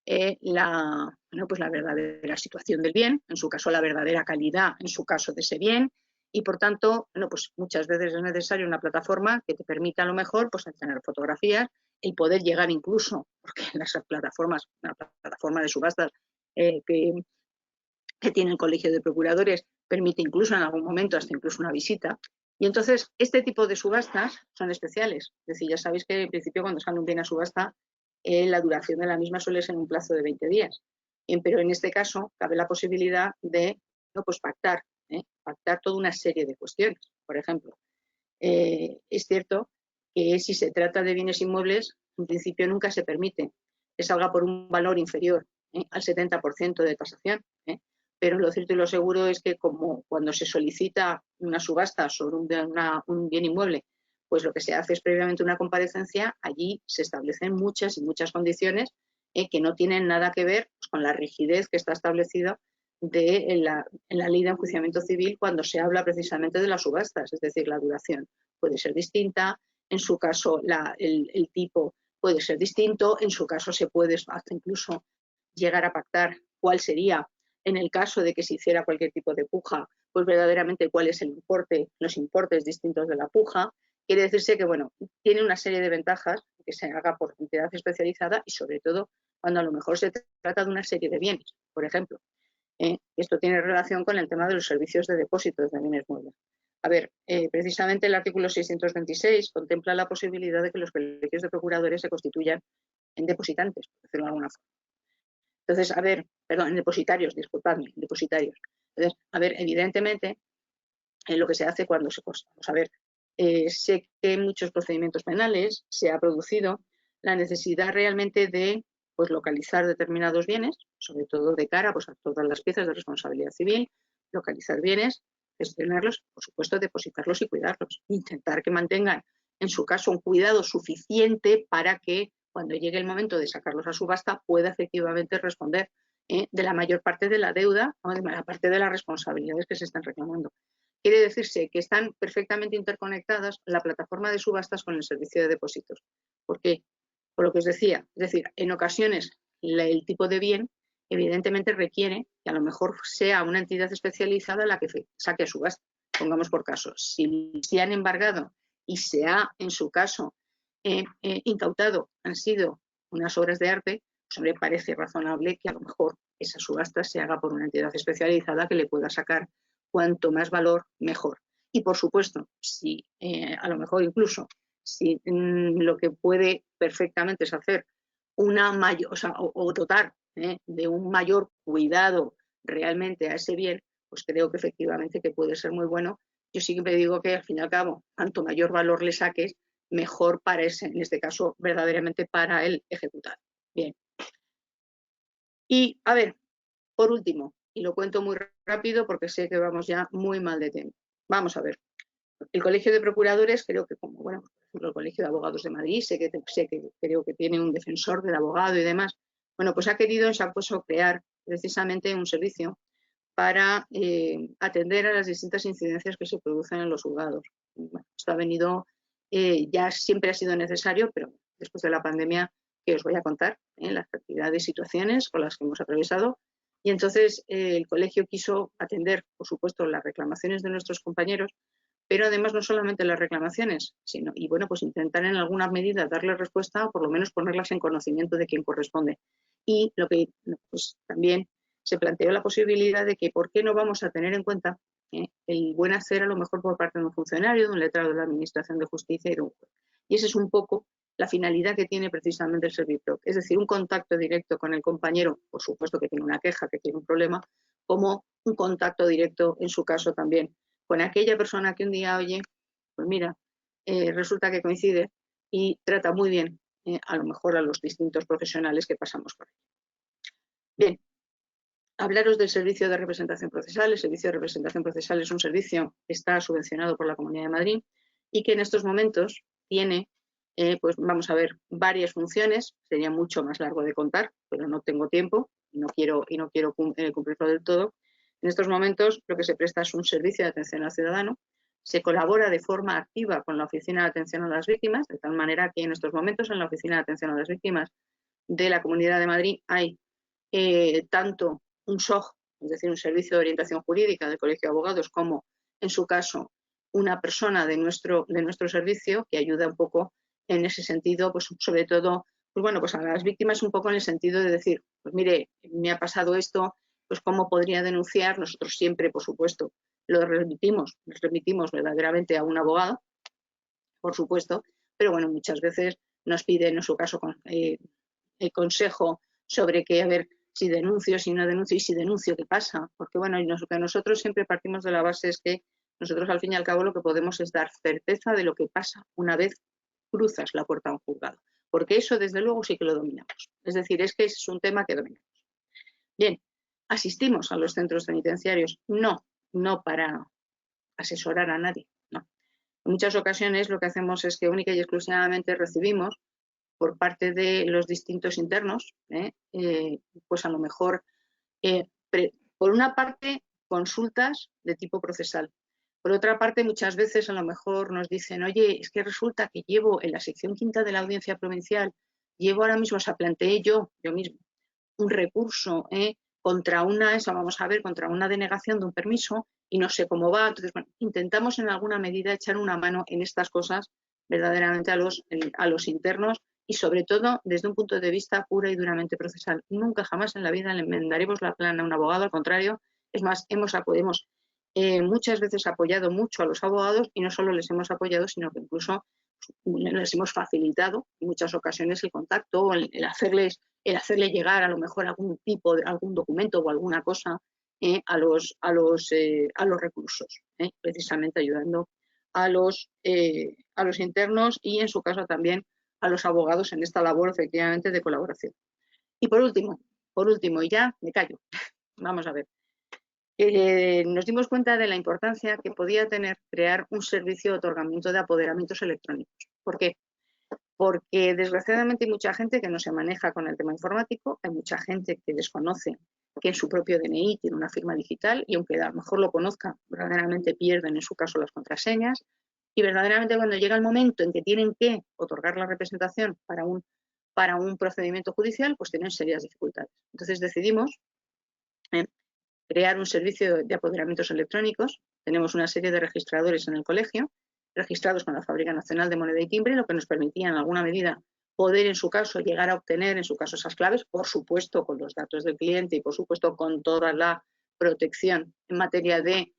pues la verdadera situación del bien, en su caso la verdadera calidad, en su caso de ese bien, y por tanto, pues muchas veces es necesaria una plataforma que te permita a lo mejor pues tener fotografías, el poder llegar incluso, porque las plataformas, una plataforma de subastas que tiene el Colegio de Procuradores permite incluso en algún momento hasta incluso una visita. Y entonces, este tipo de subastas son especiales. Es decir, ya sabéis que en principio cuando sale un bien a subasta, la duración de la misma suele ser un plazo de 20 días. Pero en este caso cabe la posibilidad de pues pactar toda una serie de cuestiones. Por ejemplo, es cierto que si se trata de bienes inmuebles, en principio nunca se permite que salga por un valor inferior al 70% de tasación. Pero lo cierto y lo seguro es que como cuando se solicita una subasta sobre un bien inmueble, pues lo que se hace es previamente una comparecencia, allí se establecen muchas y muchas condiciones que no tienen nada que ver pues, con la rigidez que está establecida en la ley de enjuiciamiento civil cuando se habla precisamente de las subastas, es decir, la duración puede ser distinta, en su caso el tipo puede ser distinto, en su caso se puede hasta incluso llegar a pactar cuál sería, en el caso de que se hiciera cualquier tipo de puja, pues verdaderamente cuál es el importe, los importes distintos de la puja. Quiere decirse que, bueno, tiene una serie de ventajas que se haga por entidad especializada y sobre todo cuando a lo mejor se trata de una serie de bienes, por ejemplo. Esto tiene relación con el tema de los servicios de depósitos de bienes muebles. A ver, precisamente el artículo 626 contempla la posibilidad de que los colegios de procuradores se constituyan en depositantes, por decirlo de alguna forma. Entonces, a ver, perdón, en depositarios, disculpadme, depositarios. Entonces, a ver, evidentemente, lo que se hace cuando se cosa. Vamos a ver, sé que en muchos procedimientos penales se ha producido la necesidad realmente de pues, localizar determinados bienes, sobre todo de cara pues, a todas las piezas de responsabilidad civil, localizar bienes, gestionarlos, por supuesto, depositarlos y cuidarlos. Intentar que mantengan, en su caso, un cuidado suficiente para que cuando llegue el momento de sacarlos a subasta pueda efectivamente responder de la mayor parte de la deuda o de la parte de las responsabilidades que se están reclamando. Quiere decirse que están perfectamente interconectadas la plataforma de subastas con el servicio de depósitos. ¿Por qué? Por lo que os decía, es decir, en ocasiones el tipo de bien evidentemente requiere que a lo mejor sea una entidad especializada la que saque a subasta. Pongamos por caso, si se han embargado y se ha, en su caso, incautado, han sido unas obras de arte, pues me parece razonable que a lo mejor esa subasta se haga por una entidad especializada que le pueda sacar cuanto más valor, mejor. Y por supuesto, si a lo mejor incluso si lo que puede perfectamente es hacer una mayor, o dotar de un mayor cuidado realmente a ese bien, pues creo que efectivamente que puede ser muy bueno. Yo siempre digo que al fin y al cabo, cuanto mayor valor le saques, mejor para ese, en este caso, verdaderamente para el ejecutado. Bien. Y, a ver, por último, y lo cuento muy rápido porque sé que vamos ya muy mal de tiempo. Vamos a ver. El Colegio de Procuradores, creo que como, bueno, por ejemplo, el Colegio de Abogados de Madrid, creo que tiene un defensor del abogado y demás, bueno, pues ha querido, se ha puesto a crear precisamente un servicio para atender a las distintas incidencias que se producen en los juzgados. Bueno, esto ha venido, ya siempre ha sido necesario, pero después de la pandemia, que os voy a contar, las cantidades y situaciones con las que hemos atravesado. Y entonces el colegio quiso atender, por supuesto, las reclamaciones de nuestros compañeros, pero además no solamente las reclamaciones, sino, y bueno, pues intentar en alguna medida darle respuesta o por lo menos ponerlas en conocimiento de quien corresponde. Y lo que pues, también se planteó la posibilidad de que por qué no vamos a tener en cuenta el buen hacer a lo mejor por parte de un funcionario, de un letrado de la Administración de Justicia y de un juez. Y esa es un poco la finalidad que tiene precisamente el servicio, es decir, un contacto directo con el compañero, por supuesto que tiene una queja, que tiene un problema, como un contacto directo en su caso también con aquella persona que un día, oye, pues mira, resulta que coincide y trata muy bien a lo mejor a los distintos profesionales que pasamos por ahí. Bien, Hablaros del servicio de representación procesal. El servicio de representación procesal es un servicio que está subvencionado por la Comunidad de Madrid y que en estos momentos tiene, pues vamos a ver, varias funciones. Sería mucho más largo de contar, pero no tengo tiempo y no quiero cumplirlo del todo. En estos momentos lo que se presta es un servicio de atención al ciudadano. Se colabora de forma activa con la Oficina de Atención a las Víctimas, de tal manera que en estos momentos en la Oficina de Atención a las Víctimas de la Comunidad de Madrid hay tanto un SOG, es decir, un servicio de orientación jurídica del Colegio de Abogados, como en su caso una persona de nuestro servicio que ayuda un poco en ese sentido, pues sobre todo, pues bueno, pues a las víctimas un poco en el sentido de decir, pues mire, me ha pasado esto, pues cómo podría denunciar. Nosotros siempre, por supuesto, les remitimos verdaderamente a un abogado, por supuesto, pero bueno, muchas veces nos piden en su caso el consejo sobre que, a ver, si denuncio, si no denuncio, y si denuncio, ¿qué pasa? Porque bueno, que nosotros siempre partimos de la base es que nosotros al fin y al cabo lo que podemos es dar certeza de lo que pasa una vez cruzas la puerta a un juzgado, porque eso desde luego sí que lo dominamos. Es decir, es que es un tema que dominamos. Bien, ¿asistimos a los centros penitenciarios? No para asesorar a nadie, no. En muchas ocasiones lo que hacemos es que única y exclusivamente recibimos por parte de los distintos internos, pues a lo mejor, por una parte, consultas de tipo procesal. Por otra parte, muchas veces a lo mejor nos dicen, oye, es que resulta que llevo en la sección quinta de la Audiencia Provincial, llevo ahora mismo, o sea, planteé yo mismo, un recurso contra una denegación de un permiso y no sé cómo va. Entonces, bueno, intentamos en alguna medida echar una mano en estas cosas verdaderamente a los internos y sobre todo desde un punto de vista pura y duramente procesal. Nunca jamás en la vida le enmendaremos la plana a un abogado, al contrario. Es más, hemos muchas veces apoyado mucho a los abogados y no solo les hemos apoyado, sino que incluso les hemos facilitado en muchas ocasiones el contacto, el hacerle llegar a lo mejor algún documento o alguna cosa a los reclusos, precisamente ayudando a los internos y en su caso también a los abogados en esta labor efectivamente de colaboración. Y por último, y ya me callo, vamos a ver. Nos dimos cuenta de la importancia que podía tener crear un servicio de otorgamiento de apoderamientos electrónicos. ¿Por qué? Porque desgraciadamente hay mucha gente que no se maneja con el tema informático, hay mucha gente que desconoce que en su propio DNI tiene una firma digital y aunque a lo mejor lo conozcan, verdaderamente pierden en su caso las contraseñas y verdaderamente cuando llega el momento en que tienen que otorgar la representación para un procedimiento judicial, pues tienen serias dificultades. Entonces decidimos crear un servicio de apoderamientos electrónicos. Tenemos una serie de registradores en el colegio, registrados con la Fábrica Nacional de Moneda y Timbre, lo que nos permitía en alguna medida poder en su caso llegar a obtener en su caso esas claves, por supuesto con los datos del cliente y por supuesto con toda la protección en materia de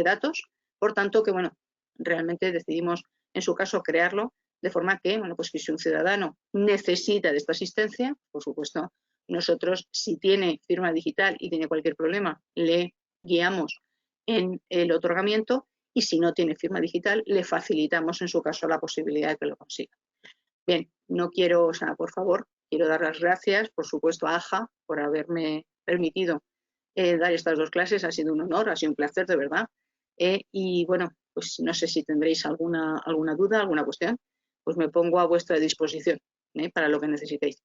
datos. Por tanto, que bueno, realmente decidimos en su caso crearlo de forma que, bueno, pues que si un ciudadano necesita de esta asistencia, por supuesto, nosotros, si tiene firma digital y tiene cualquier problema, le guiamos en el otorgamiento y si no tiene firma digital, le facilitamos en su caso la posibilidad de que lo consiga. Bien, no quiero, o sea, por favor, quiero dar las gracias, por supuesto, a AJA por haberme permitido dar estas dos clases. Ha sido un honor, ha sido un placer, de verdad. Y bueno, pues no sé si tendréis alguna duda, alguna cuestión, pues me pongo a vuestra disposición para lo que necesitéis.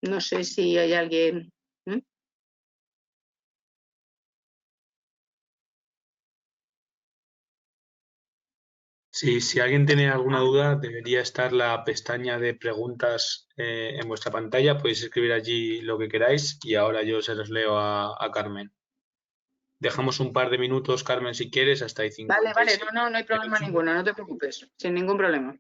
No sé si hay alguien. Sí, si alguien tiene alguna duda, debería estar la pestaña de preguntas en vuestra pantalla. Podéis escribir allí lo que queráis y ahora yo se los leo a Carmen. Dejamos un par de minutos, Carmen, si quieres, hasta ahí 50. Vale, no hay problema ninguno, no te preocupes, sin ningún problema.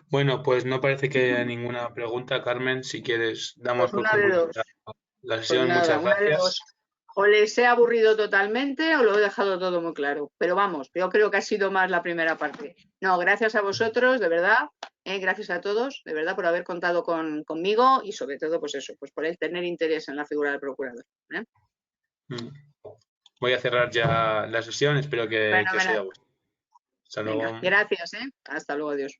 Bueno, pues no parece que haya ninguna pregunta, Carmen. Si quieres, damos Pues por una de dos. concluida la Pues sesión. nada, Muchas una de gracias. dos. O les he aburrido totalmente o lo he dejado todo muy claro. Pero vamos, yo creo que ha sido más la primera parte. No, gracias a vosotros, de verdad. Gracias a todos, de verdad, por haber contado conmigo y sobre todo, pues eso, pues por el tener interés en la figura del procurador. Voy a cerrar ya la sesión. Espero que os haya Fenomenal. gustado. Hasta Venga, luego. gracias. Hasta luego, adiós.